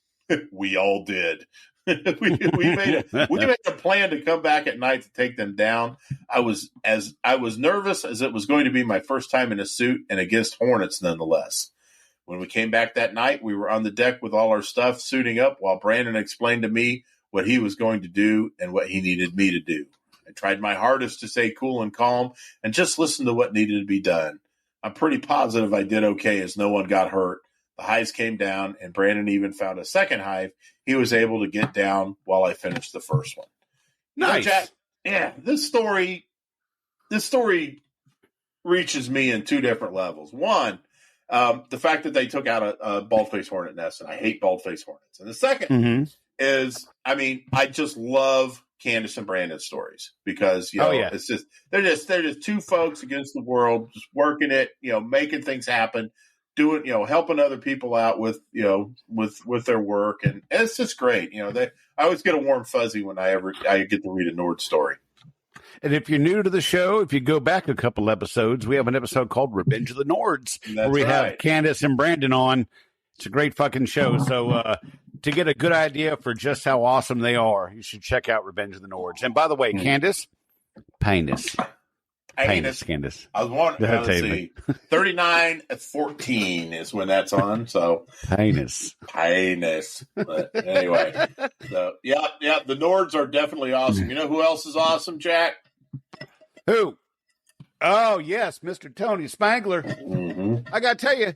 We all did. we made a plan to come back at night to take them down. I was nervous as it was going to be my first time in a suit and against hornets nonetheless. When we came back that night, we were on the deck with all our stuff, suiting up while Brandon explained to me what he was going to do and what he needed me to do. I tried my hardest to stay cool and calm and just listen to what needed to be done. I'm pretty positive I did okay as no one got hurt. The hives came down, and Brandon even found a second hive he was able to get down while I finished the first one. Nice. Jack, yeah, this story reaches me in two different levels. One, the fact that they took out a bald-faced hornet nest, and I hate bald-faced hornets. And the second is, I just love Candace and Brandon's stories because, it's just they're just two folks against the world, just working it, making things happen. Doing, helping other people out with their work, and it's just great. I always get a warm fuzzy when I get to read a Nord story. And if you're new to the show, if you go back a couple episodes, we have an episode called Revenge of the Nords, where we have Candace and Brandon on. It's a great fucking show. So to get a good idea for just how awesome they are, you should check out Revenge of the Nords. And by the way, Candace, penis. Heinous. Candace. I was wondering. Let's see. 39:14 is when that's on. So Heinous. But anyway, so yeah, the Nords are definitely awesome. You know who else is awesome, Jack? Who? Oh, yes, Mr. Tony Spangler. Mm-hmm. I got to tell you,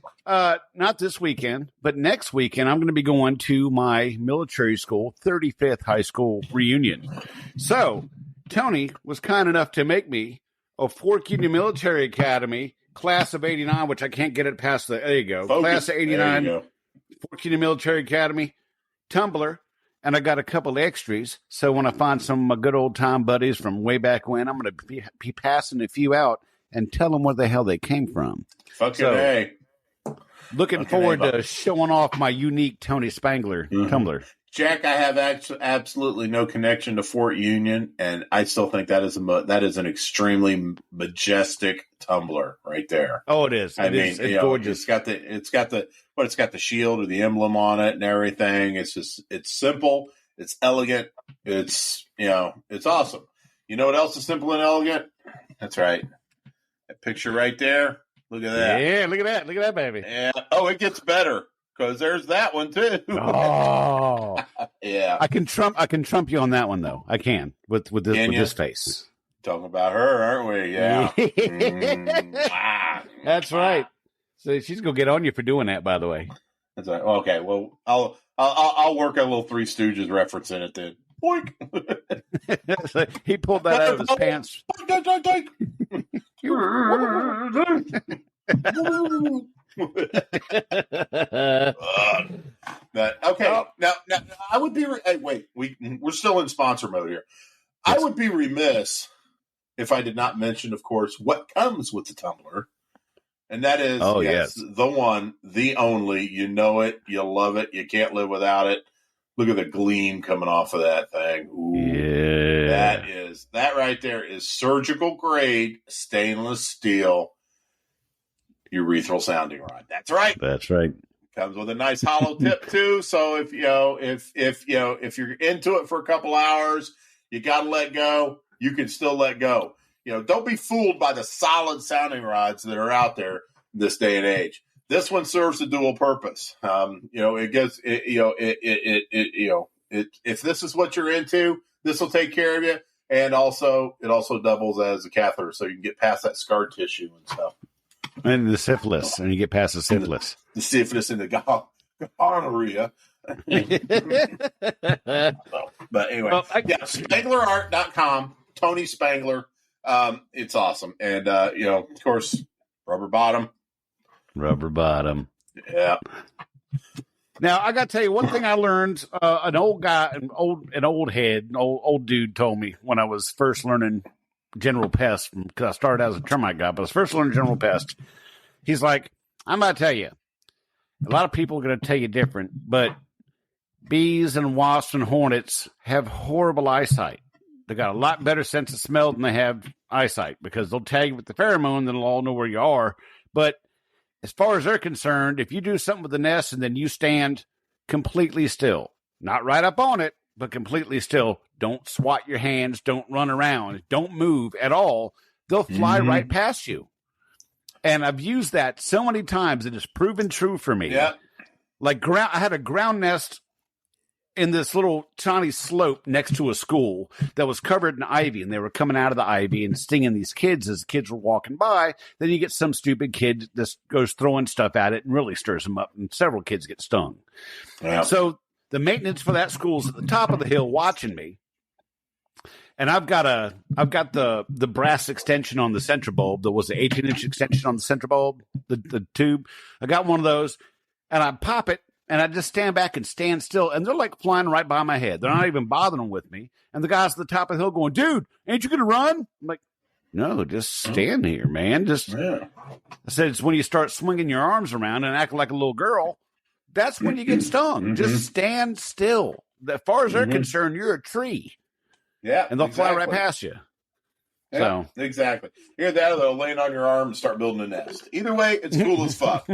not this weekend, but next weekend, I'm going to be going to my military school 35th high school reunion. So, Tony was kind enough to make me a Fork Union Military Academy class of 89, which I can't get it past there you go. Focus. Class of 89, Fork Union Military Academy, tumbler. And I got a couple extras. So when I find some of my good old time buddies from way back when, I'm going to be passing a few out and tell them where the hell they came from. Fucking A. Looking forward to showing off my unique Tony Spangler tumbler. Jack, I have absolutely no connection to Fort Union, and I still think that is an extremely majestic tumbler right there. Oh, it is. It's gorgeous. It's got the shield or the emblem on it and everything. It's simple. It's elegant. It's awesome. You know what else is simple and elegant? That's right. That picture right there. Look at that. Yeah, look at that. Look at that, baby. Yeah. Oh, it gets better because there's that one too. Oh, yeah. I can trump you on that one though. I can with this face. Talking about her, aren't we? Yeah. That's right. So she's gonna get on you for doing that, by the way. That's right. Okay. Well, I'll work a little Three Stooges reference in it then. Boink. So he pulled that out of his pants. Okay. Now I would be. Wait, we're still in sponsor mode here. Yes. I would be remiss if I did not mention, of course, what comes with the tumbler. And that is, the one, the only, you know it, you love it, you can't live without it. Look at the gleam coming off of that thing. Ooh, yeah. That right there is surgical grade stainless steel urethral sounding rod. That's right. That's right. Comes with a nice hollow tip too. So if you're into it for a couple hours, you got to let go. You can still let go. Don't be fooled by the solid sounding rods that are out there this day and age. This one serves a dual purpose. If this is what you're into, this will take care of you. And also, it also doubles as a catheter, so you can get past that scar tissue and stuff. And the syphilis, and you get past the syphilis. The syphilis and the gonorrhea. But anyway, SpanglerArt.com, Tony Spangler. It's awesome. And, of course, rubber bottom. Yeah. Now, I got to tell you one thing I learned. An old dude told me when I was first learning general pest, because I started as a termite guy, but I was first learning general pest. He's like, I'm about to tell you, a lot of people are going to tell you different, but bees and wasps and hornets have horrible eyesight. They got a lot better sense of smell than they have eyesight, because they'll tag you with the pheromone, then they'll all know where you are. But as far as they're concerned, if you do something with the nest and then you stand completely still, not right up on it, but completely still, don't swat your hands, don't run around, don't move at all, they'll fly right past you. And I've used that so many times, it has proven true for me. Yeah. I had a ground nest in this little tiny slope next to a school that was covered in ivy, and they were coming out of the ivy and stinging these kids as the kids were walking by. Then you get some stupid kid that goes throwing stuff at it and really stirs them up, and several kids get stung. Yeah. So the maintenance for that school's at the top of the hill watching me. And I've got the brass extension on the central bulb. There was an 18-inch extension on the central bulb, the tube. I got one of those, and I pop it, and I just stand back and stand still, and they're like flying right by my head. They're not even bothering with me. And the guys at the top of the hill going, dude, ain't you going to run? I'm like, no, just stand here, man. I said, it's when you start swinging your arms around and acting like a little girl, that's when you get stung. Just stand still. As far as they're concerned, you're a tree. Yeah. And they'll fly right past you. Yeah, so. Exactly. Either that or they'll land on your arm and start building a nest. Either way, it's cool as fuck.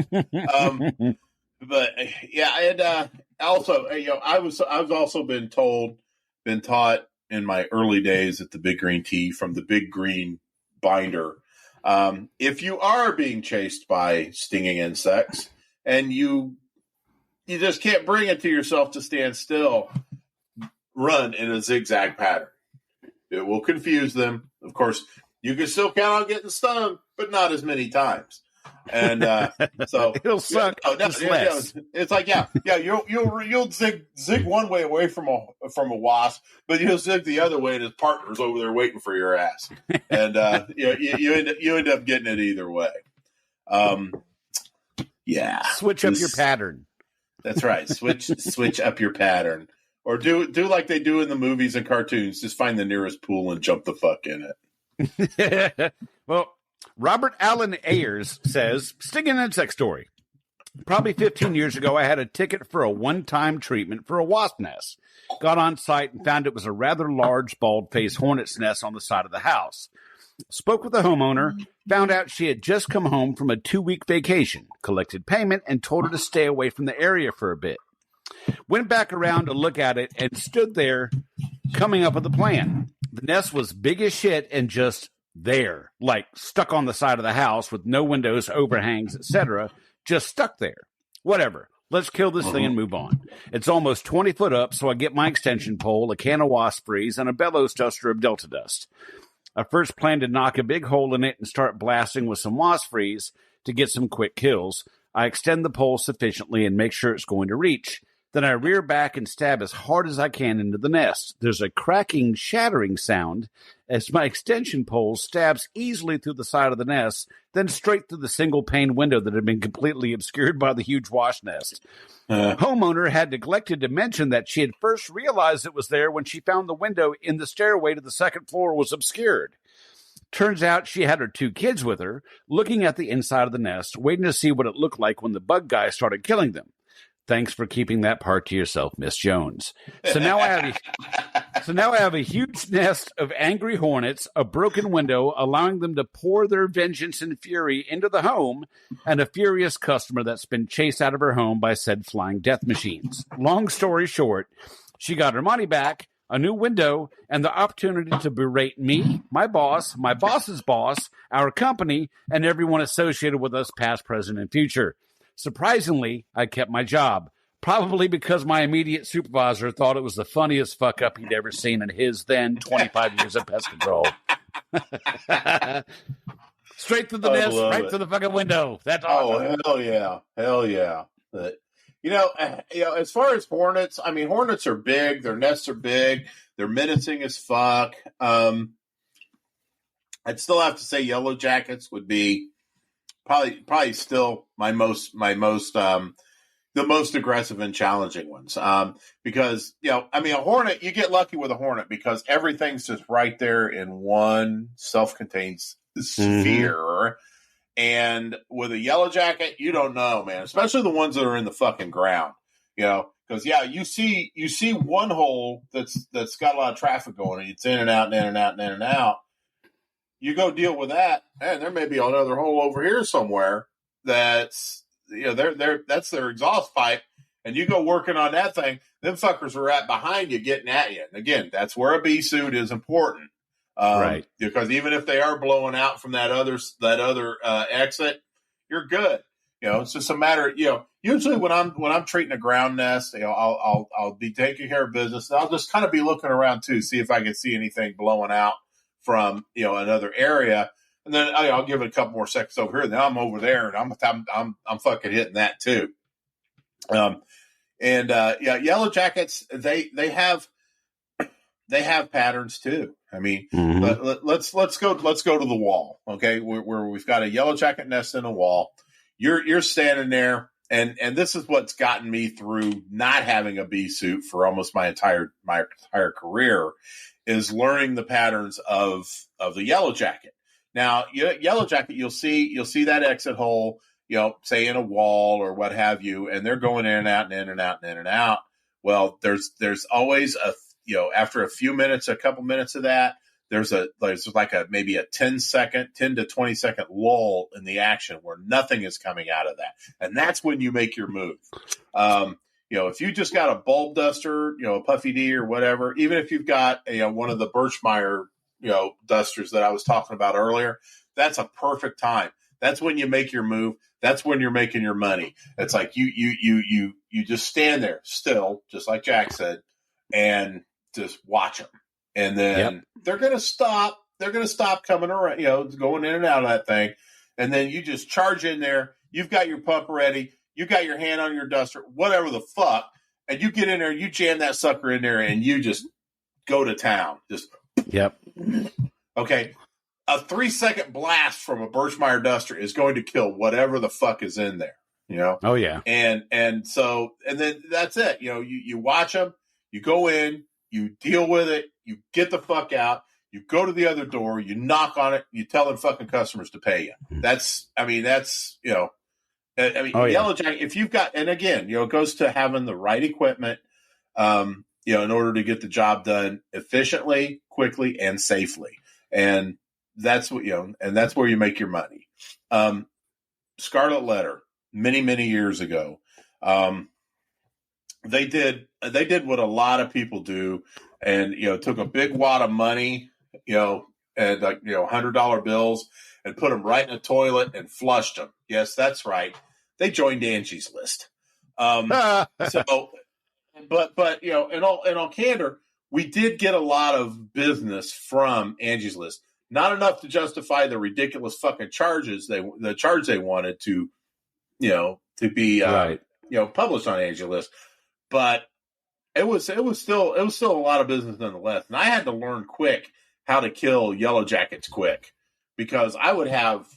But yeah, and also, I was also been taught in my early days at the Big Green Tea from the Big Green binder. If you are being chased by stinging insects and you just can't bring it to yourself to stand still, run in a zigzag pattern. It will confuse them. Of course, you can still count on getting stung, but not as many times. And so it'll suck. Less. It's like you'll zig one way away from a wasp, but you'll zig the other way, and his partner's over there waiting for your ass, and you end up getting it either way. Switch up your pattern. That's right. Switch up your pattern, or do like they do in the movies and cartoons. Just find the nearest pool and jump the fuck in it. Well, Robert Allen Ayers says, stinging insect story. Probably 15 years ago, I had a ticket for a one-time treatment for a wasp nest. Got on site and found it was a rather large bald-faced hornet's nest on the side of the house. Spoke with the homeowner, found out she had just come home from a 2-week vacation, collected payment, and told her to stay away from the area for a bit. Went back around to look at it and stood there coming up with a plan. The nest was big as shit and just there, like stuck on the side of the house with no windows, overhangs, etc., just stuck there. Whatever. Let's kill this thing and move on. It's almost 20 foot up, so I get my extension pole, a can of wasp freeze, and a bellows duster of Delta dust. I first planned to knock a big hole in it and start blasting with some wasp freeze to get some quick kills. I extend the pole sufficiently and make sure it's going to reach. Then I rear back and stab as hard as I can into the nest. There's a cracking, shattering sound as my extension pole stabs easily through the side of the nest, then straight through the single-pane window that had been completely obscured by the huge wasp nest. Homeowner had neglected to mention that she had first realized it was there when she found the window in the stairway to the second floor was obscured. Turns out she had her 2 kids with her, looking at the inside of the nest, waiting to see what it looked like when the bug guy started killing them. Thanks for keeping that part to yourself, Miss Jones. So now I have a huge nest of angry hornets, a broken window, allowing them to pour their vengeance and fury into the home, and a furious customer that's been chased out of her home by said flying death machines. Long story short, she got her money back, a new window, and the opportunity to berate me, my boss, my boss's boss, our company, and everyone associated with us past, present, and future. Surprisingly, I kept my job, probably because my immediate supervisor thought it was the funniest fuck up he'd ever seen in his then 25 years of pest control. Straight through the nest, right through the fucking window. That's awesome. Hell yeah. But, as far as hornets, I mean, hornets are big. Their nests are big. They're menacing as fuck. I'd still have to say yellow jackets would be probably still the most aggressive and challenging ones. Because, a hornet, you get lucky with a hornet because everything's just right there in one self-contained sphere. And with a yellow jacket, you don't know, man, especially the ones that are in the fucking ground, because you see one hole that's got a lot of traffic going and it's in and out and in and out and in and out. You go deal with that, and there may be another hole over here somewhere that's that's their exhaust pipe, and you go working on that thing. Them fuckers are right behind you, getting at you. And again, that's where a bee suit is important, right? Because even if they are blowing out from that other exit, you're good. It's just a matter. Usually when I'm treating a ground nest, I'll be taking care of business. And I'll just kind of be looking around too, see if I can see anything blowing out from another area, and then I'll give it a couple more seconds over here. Now I'm over there, and I'm fucking hitting that too. Yellow jackets they have patterns too. I mean, let's go to the wall, okay? Where we've got a yellow jacket nest in a wall. You're standing there, and this is what's gotten me through not having a bee suit for almost my entire career. Is learning the patterns of the yellow jacket. Now, yellow jacket, you'll see that exit hole, say in a wall or what have you, and they're going in and out and in and out and in and out. Well, there's always after a few minutes, a couple minutes of that, there's maybe a 10 to 20 second lull in the action where nothing is coming out of that, and that's when you make your move. If you just got a bulb duster, a Puffy D or whatever, even if you've got one of the Birchmeyer dusters that I was talking about earlier, that's a perfect time. That's when you make your move. That's when you're making your money. It's like you just stand there still, just like Jack said, and just watch them. And then they're going to stop. They're going to stop coming around, going in and out of that thing. And then you just charge in there. You've got your pump ready. You got your hand on your duster, whatever the fuck. And you get in there, you jam that sucker in there, and you just go to town. Just okay. A 3-second blast from a Birchmeier duster is going to kill whatever the fuck is in there. Oh yeah. And then that's it. You watch them. You go in. You deal with it. You get the fuck out. You go to the other door. You knock on it. You tell them fucking customers to pay you. Yellow Jacket, if you've got, and again, it goes to having the right equipment, in order to get the job done efficiently, quickly, and safely. And that's what, and that's where you make your money. Scarlet Letter, many, many years ago, they did what a lot of people do, and, took a big wad of money, and $100 bills, and put them right in a toilet and flushed them. Yes, that's right. They joined Angie's List. But in all candor, we did get a lot of business from Angie's List. Not enough to justify the ridiculous fucking charges the charge they wanted to be published on Angie's List, but it was still a lot of business nonetheless. And I had to learn quick how to kill Yellow Jackets quick. Because I would have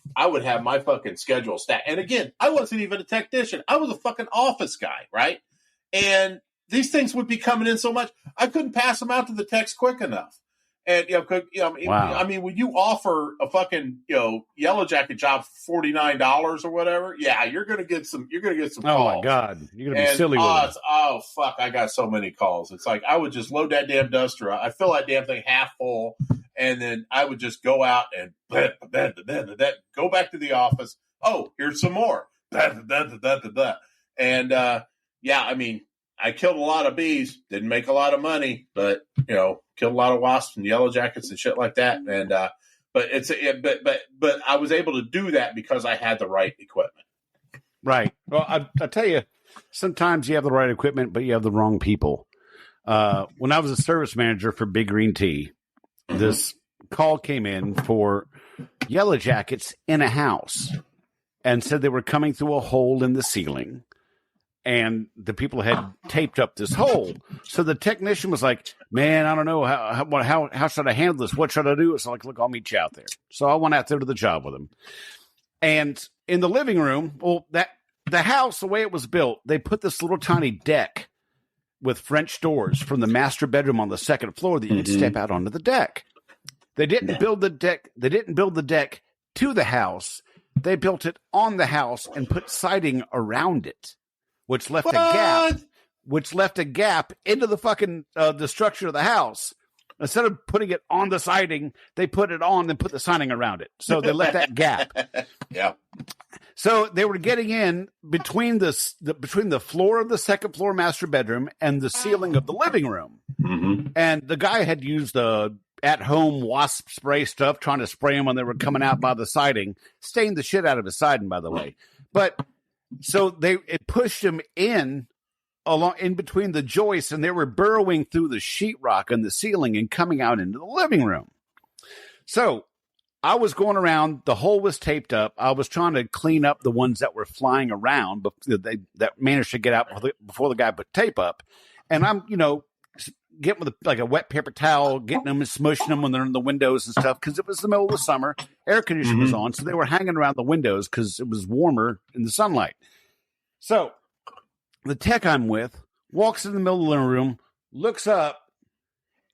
my fucking schedule stacked. And again, I wasn't even a technician. I was a fucking office guy, right? And these things would be coming in so much, I couldn't pass them out to the techs quick enough. And Wow. I mean, when you offer a fucking Yellow Jacket job for $49 or whatever, yeah, you're gonna get some. Oh calls. my God, you're gonna be silly with it. Oh fuck, I got so many calls. It's like I would just load that damn duster up. I fill that damn thing half full. And then I would just go out and go back to the office. Oh, here's some more. And I killed a lot of bees. Didn't make a lot of money, but killed a lot of wasps and Yellow Jackets and shit like that. And but I was able to do that because I had the right equipment. Right. Well, I tell you, sometimes you have the right equipment, but you have the wrong people. When I was a service manager for Big Green Tea, this call came in for Yellow Jackets in a house and said they were coming through a hole in the ceiling, and the people had taped up this hole. So the technician was like, man, I don't know how should I handle this? What should I do? It's like, look, I'll meet you out there. So I went out there to the job with him. And in the living room, the house, the way it was built, they put this little tiny deck with French doors from the master bedroom on the second floor that you could step out onto the deck. They didn't build the deck. They didn't build the deck to the house. They built it on the house and put siding around it, which left a gap into the fucking the structure of the house. Instead of putting it on the siding, they put it on and put the siding around it. So they left that gap. Yeah. So they were getting in between between the floor of the second floor master bedroom and the ceiling of the living room. Mm-hmm. And the guy had used the at-home wasp spray stuff, trying to spray them when they were coming out by the siding. Stained the shit out of his siding, by the way. But so it pushed him in between the joists, and they were burrowing through the sheetrock on the ceiling and coming out into the living room. So I was going around. The hole was taped up. I was trying to clean up the ones that were flying around, but that managed to get out before the guy put tape up. And I'm, getting with a wet paper towel, getting them and smushing them when they're in the windows and stuff, because it was the middle of the summer. Air conditioning was on, so they were hanging around the windows because it was warmer in the sunlight. So the tech I'm with walks in the middle of the living room, looks up,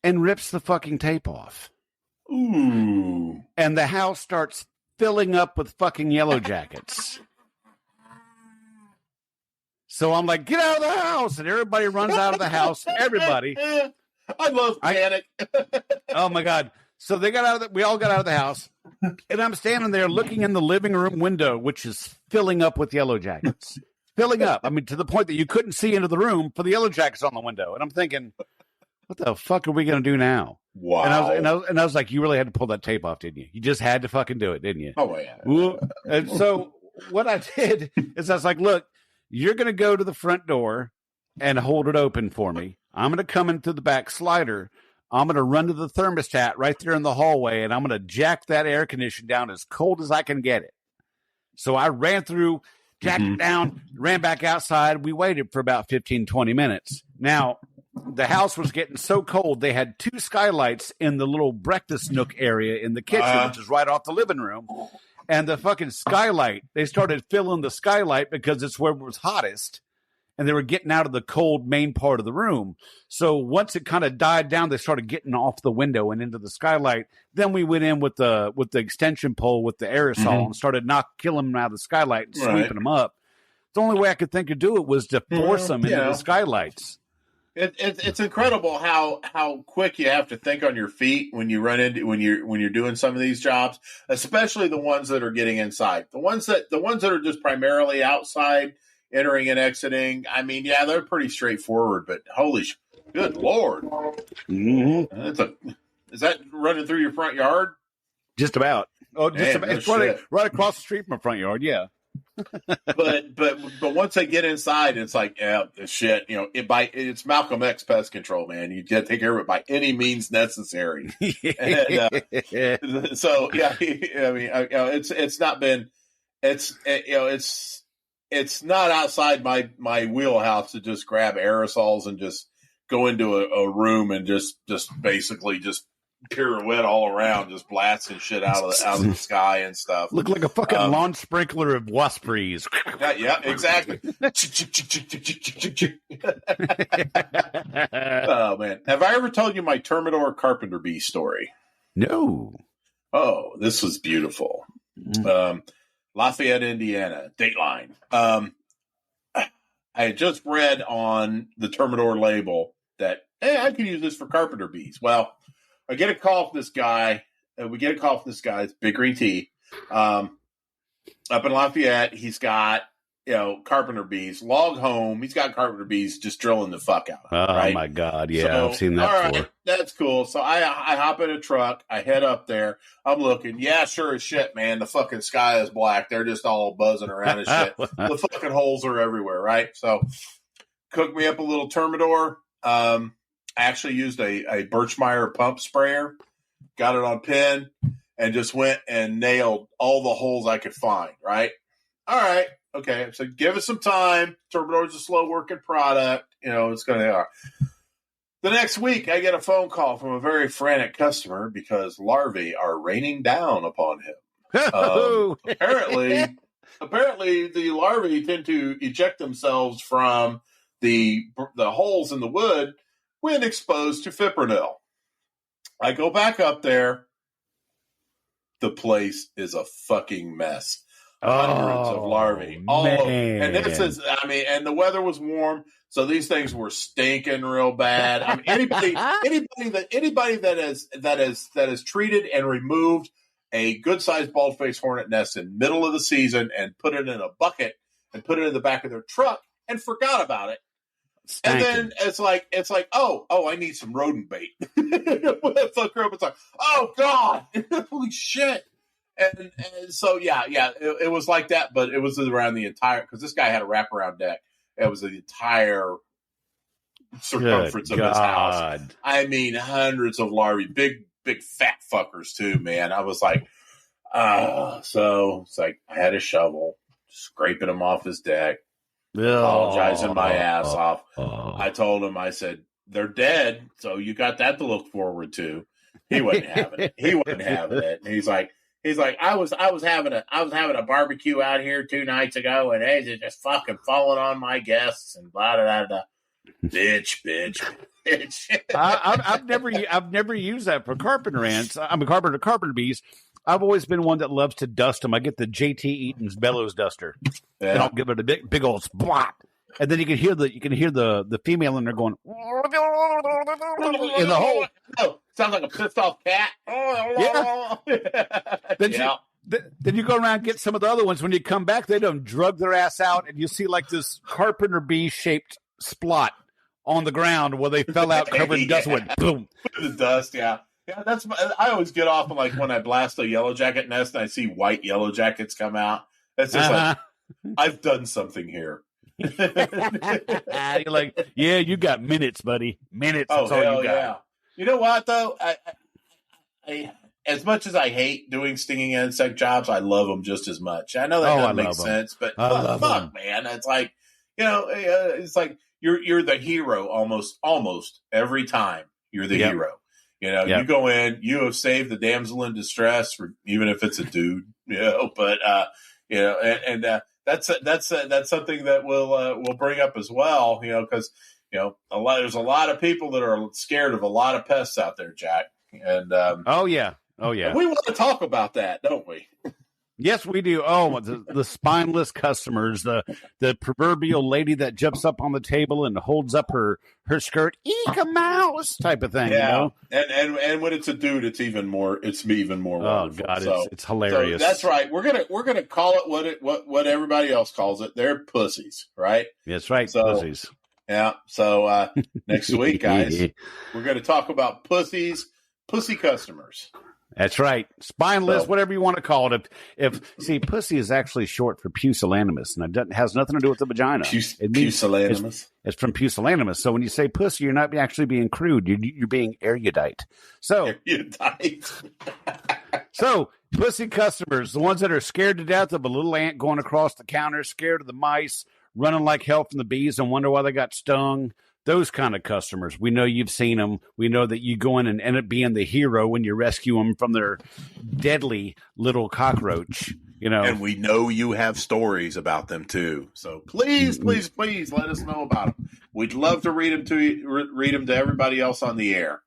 and rips the fucking tape off. Ooh. And the house starts filling up with fucking Yellow Jackets. So I'm like, get out of the house. And everybody runs out of the house. Everybody. I love panic. Oh my God. So we all got out of the house. And I'm standing there looking in the living room window, which is filling up with Yellow Jackets. Filling up. I mean, to the point that you couldn't see into the room for the Yellow Jackets on the window. And I'm thinking, what the fuck are we going to do now? Wow. And I was like, you really had to pull that tape off, didn't you? You just had to fucking do it, didn't you? Oh, yeah. And so what I did is I was like, look, you're going to go to the front door and hold it open for me. I'm going to come in through the back slider. I'm going to run to the thermostat right there in the hallway, and I'm going to jack that air conditioner down as cold as I can get it. So I ran through, jacked it down, ran back outside. We waited for about 15, 20 minutes. Now, the house was getting so cold, they had 2 skylights in the little breakfast nook area in the kitchen, which is right off the living room. And the fucking skylight, they started filling the skylight because it's where it was hottest. And they were getting out of the cold main part of the room. So once it kind of died down, they started getting off the window and into the skylight. Then we went in with the extension pole with the aerosol and started killing them out of the skylight and sweeping them up. The only way I could think to do it was to force them into the skylights. It's incredible how quick you have to think on your feet when you run into when you're doing some of these jobs, especially the ones that are getting inside. The ones that are just primarily outside, entering and exiting. I mean, yeah, they're pretty straightforward, but good Lord. Mm-hmm. Is that running through your front yard? Just about. Oh, just about. It's right across the street from my front yard. Yeah. but once they get inside, it's like, yeah, shit. You know, it's Malcolm X pest control, man. You got to take care of it by any means necessary. And, so yeah, I mean, it's not been, it's not outside my wheelhouse to just grab aerosols and just go into a room and just basically just pirouette all around, just blasting shit out of the sky and stuff. Look like a fucking lawn sprinkler of wasprees. Yeah, exactly. Oh man, have I ever told you my Termidor carpenter bee story? No. Oh, this was beautiful. Lafayette, Indiana, Dateline. I had just read on the Termidor label that, hey, I could use this for carpenter bees. Well, I get a call from this guy. It's Big Green Tea. Up in Lafayette, he's got, carpenter bees. Log home, he's got carpenter bees just drilling the fuck out. Oh, right? My God. Yeah, so, I've seen that all before. Right, that's cool. So I hop in a truck. I head up there. I'm looking. Yeah, sure as shit, man. The fucking sky is black. They're just all buzzing around and shit. The fucking holes are everywhere, right? So cook me up a little Termidor. I actually used a Birchmeyer pump sprayer. Got it on pin and just went and nailed all the holes I could find, right? All right. Okay, so give it some time. Termidor's a slow-working product. It's going to be. The next week, I get a phone call from a very frantic customer because larvae are raining down upon him. Apparently, the larvae tend to eject themselves from the holes in the wood when exposed to fipronil. I go back up there. The place is a fucking mess. Hundreds of larvae. And this is, and the weather was warm, so these things were stinking real bad. I mean, anybody that has treated and removed a good sized bald-faced hornet nest in middle of the season and put it in a bucket and put it in the back of their truck and forgot about it. And then it's like, oh, I need some rodent bait. It's like, oh God, holy shit. And so, it was like that, but it was around the entire, because this guy had a wraparound deck. It was the entire circumference of his house. I mean, hundreds of larvae, big fat fuckers too, man. I was like, so it's like, I had a shovel, scraping him off his deck, apologizing my ass off. I told him, I said, they're dead, so you got that to look forward to. He wasn't having it. And he's like, I was having a barbecue out here 2 nights ago, and it's just fucking falling on my guests and blah blah blah. Bitch. I've never used that for carpenter ants. I'm a carpenter bees. I've always been one that loves to dust them. I get the JT Eaton's bellows duster, and I'll give it a big old splat. And then you can hear the female in there going in the hole. Oh, sounds like a pissed off cat. Yeah. Then you go around and get some of the other ones. When you come back, they don't drug their ass out, and you see like this carpenter bee shaped splot on the ground where they fell out covered in dust. Went boom. The dust, yeah. Yeah, I always get off on like when I blast a yellow jacket nest and I see white yellow jackets come out. It's just like I've done something here. You're like, yeah, you got minutes, buddy. Minutes. Oh, that's all hell you got. yeah. You know what though? I as much as I hate doing stinging insect jobs, I love them just as much. I know that doesn't make sense, but fuck, man, it's like it's like you're the hero almost every time. You're the hero. You go in, you have saved the damsel in distress, even if it's a dude. But that's something that we'll bring up as well. Because there's a lot of people that are scared of a lot of pests out there, Jack. And oh yeah. We want to talk about that, don't we? Yes, we do. Oh, the spineless customers, the proverbial lady that jumps up on the table and holds up her skirt, eek a mouse type of thing. Yeah, and when it's a dude, it's even more. It's even more. Oh God, it's hilarious. So that's right. We're gonna call it what everybody else calls it. They're pussies, right? That's right, pussies. Yeah. So next week, guys, we're gonna talk about pussy customers. That's right. Spineless, whatever you want to call it. See, pussy is actually short for pusillanimous, and it has nothing to do with the vagina. Pusillanimous? It's from pusillanimous. So when you say pussy, you're not actually being crude. You're being erudite. So, so pussy customers, the ones that are scared to death of a little ant going across the counter, scared of the mice, running like hell from the bees and wonder why they got stung. Those kind of customers. We know you've seen them. We know that you go in and end up being the hero when you rescue them from their deadly little cockroach. And we know you have stories about them too. So please let us know about them. We'd love to read them to everybody else on the air.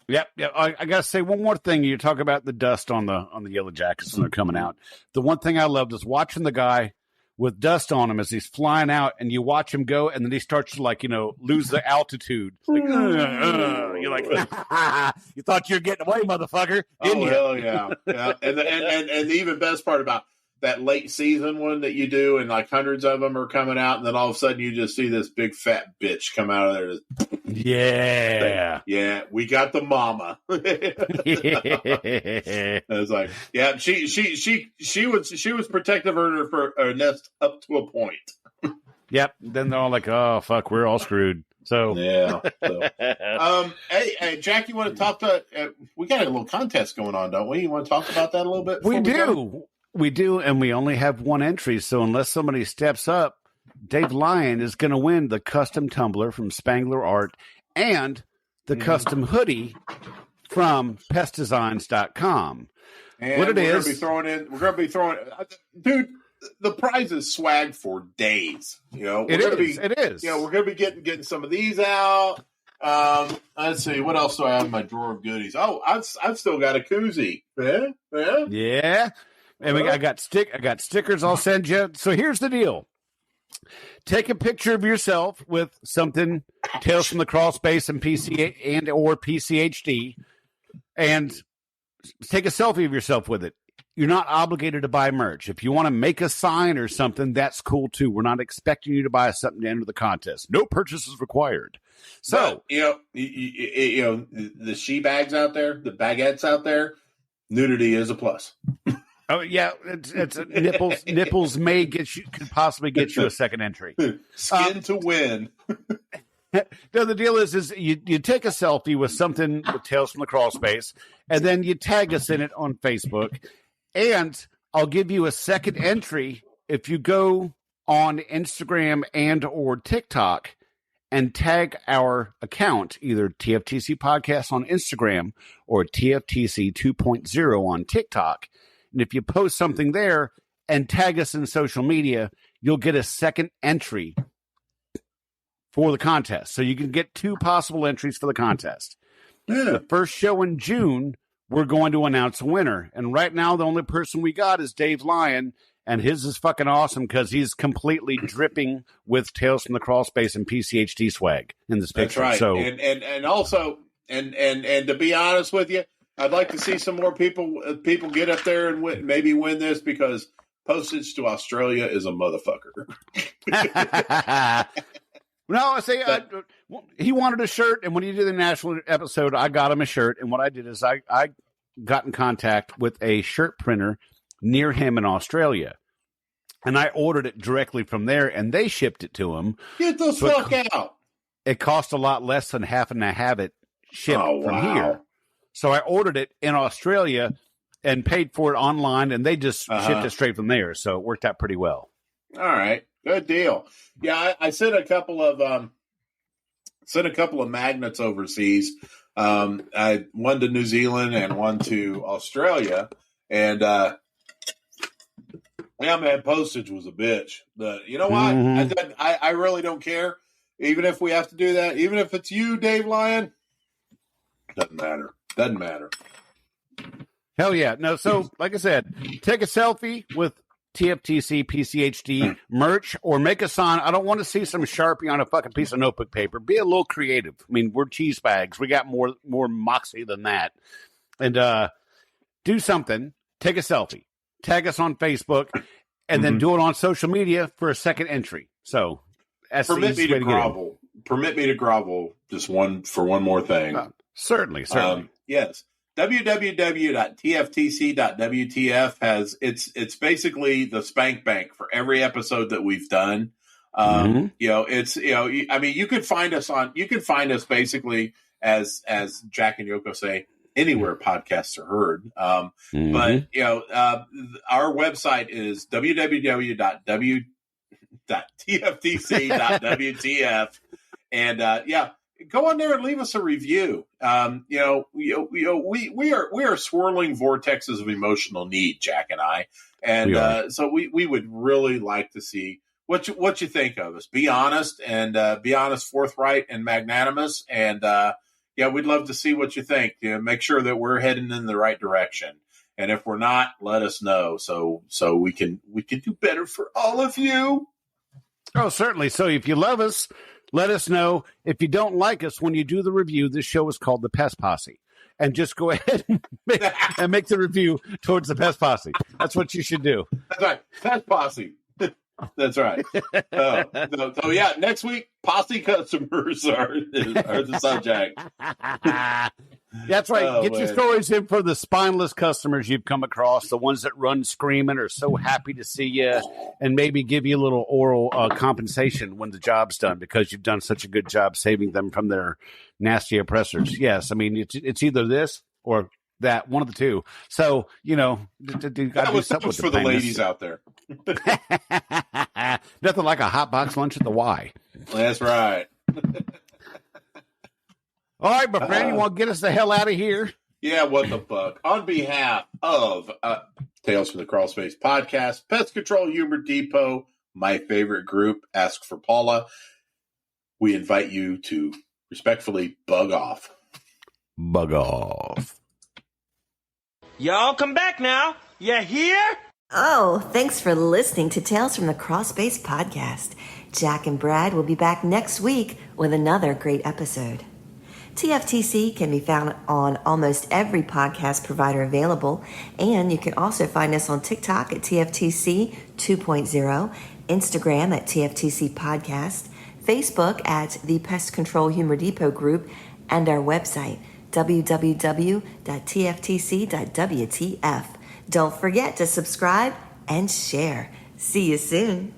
Yep. I gotta say one more thing. You talk about the dust on the yellow jackets when they're coming out. The one thing I loved is watching the guy with dust on him as he's flying out, and you watch him go, and then he starts to lose the altitude. Like, you're like, you thought you were getting away, motherfucker, didn't you? Hell yeah. And the even best part about that late season one that you do, and like hundreds of them are coming out, and then all of a sudden you just see this big fat bitch come out of there. Yeah, we got the mama. I was like, yeah, she was protective of her nest up to a point. Yep. Then they're all like, oh fuck, we're all screwed. So yeah. Hey, Jack, you want to talk to? We got a little contest going on, don't we? You want to talk about that a little bit? We do, and we only have one entry. So unless somebody steps up, Dave Lyon is going to win the custom tumbler from Spangler Art and the custom hoodie from pestdesigns.com. And we're going to be throwing, dude, the prize is swag for days. It is. We're going to be getting some of these out. Let's see, what else do I have in my drawer of goodies? Oh, I've still got a koozie. Yeah. And I got stickers I'll send you. So here's the deal. Take a picture of yourself with something Tales from the Crawl Space and PC or PCHD, and take a selfie of yourself with it. You're not obligated to buy merch. If you want to make a sign or something, that's cool too. We're not expecting you to buy something to enter the contest. No purchase is required. So the she bags out there, the baguettes out there, nudity is a plus. Oh yeah, it's nipples could possibly get you a second entry. Skin to win. No, the deal is you take a selfie with something with Tales from the Crawl Space, and then you tag us in it on Facebook, and I'll give you a second entry if you go on Instagram and or TikTok and tag our account, either TFTC Podcast on Instagram or TFTC 2.0 on TikTok. And if you post something there and tag us in social media, you'll get a second entry for the contest. So you can get two possible entries for the contest. Yeah. The first show in June, we're going to announce a winner. And right now, the only person we got is Dave Lyon. And his is fucking awesome because he's completely dripping with Tales from the Crawl Space and PCHD swag in this picture. That's right. So, and also, and to be honest with you, I'd like to see some more people get up there and maybe win this because postage to Australia is a motherfucker. No, I say he wanted a shirt, and when he did the national episode, I got him a shirt. And what I did is I got in contact with a shirt printer near him in Australia, and I ordered it directly from there, and they shipped it to him. Get the fuck out! It cost a lot less than having to have it shipped from here. So I ordered it in Australia and paid for it online, and they just shipped it straight from there. So it worked out pretty well. All right, good deal. Yeah, I sent a couple of magnets overseas. I one to New Zealand and one to Australia, and yeah, man, postage was a bitch. But you know what? I really don't care. Even if we have to do that, even if it's you, Dave Lyon, doesn't matter. Doesn't matter. Hell yeah. No, so like I said, take a selfie with TFTC PCHD merch or make a sign. I don't want to see some Sharpie on a fucking piece of notebook paper. Be a little creative. I mean, we're cheese bags. We got more moxie than that. And do something. Take a selfie. Tag us on Facebook and then do it on social media for a second entry. So that's Permit me to grovel. Permit me to grovel just one more thing. Certainly. Yes. www.tftc.wtf has it's basically the spank bank for every episode that we've done. You know, I mean, you can find us basically as Jack and Yoko say, anywhere podcasts are heard. But you know, our website is www.tftc.wtf, and yeah. Go on there and leave us a review. We are swirling vortexes of emotional need, Jack and I, and so we would really like to see what you think of us. Be honest and be honest, forthright, and magnanimous. And yeah, we'd love to see what you think. You know, make sure that we're heading in the right direction. And if we're not, let us know so we can do better for all of you. Oh, certainly. So if you love us, let us know. If you don't like us, when you do the review, this show is called The Pest Posse. And just go ahead and make the review towards The Pest Posse. That's what you should do. That's right. Pest Posse. That's right. So yeah, next week, posse customers are the subject. That's right. Get your stories in for the spineless customers you've come across, the ones that run screaming, are so happy to see you, and maybe give you a little oral compensation when the job's done because you've done such a good job saving them from their nasty oppressors. Yes, I mean, it's either this or that, one of the two. So, you know, that was for the ladies out there. Nothing like a hot box lunch at the Y. That's right. All right, my friend, you want to get us the hell out of here? Yeah, what the fuck? On behalf of Tales from the Crawl Space podcast, Pest Control Humor Depot, my favorite group, Ask for Paula, we invite you to respectfully bug off. Bug off. Y'all come back now. You hear? Oh, thanks for listening to Tales from the Crawl Space podcast. Jack and Brad will be back next week with another great episode. TFTC can be found on almost every podcast provider available, and you can also find us on TikTok at TFTC 2.0, Instagram at TFTC Podcast, Facebook at the Pest Control Humor Depot Group, and our website, www.tftc.wtf. Don't forget to subscribe and share. See you soon.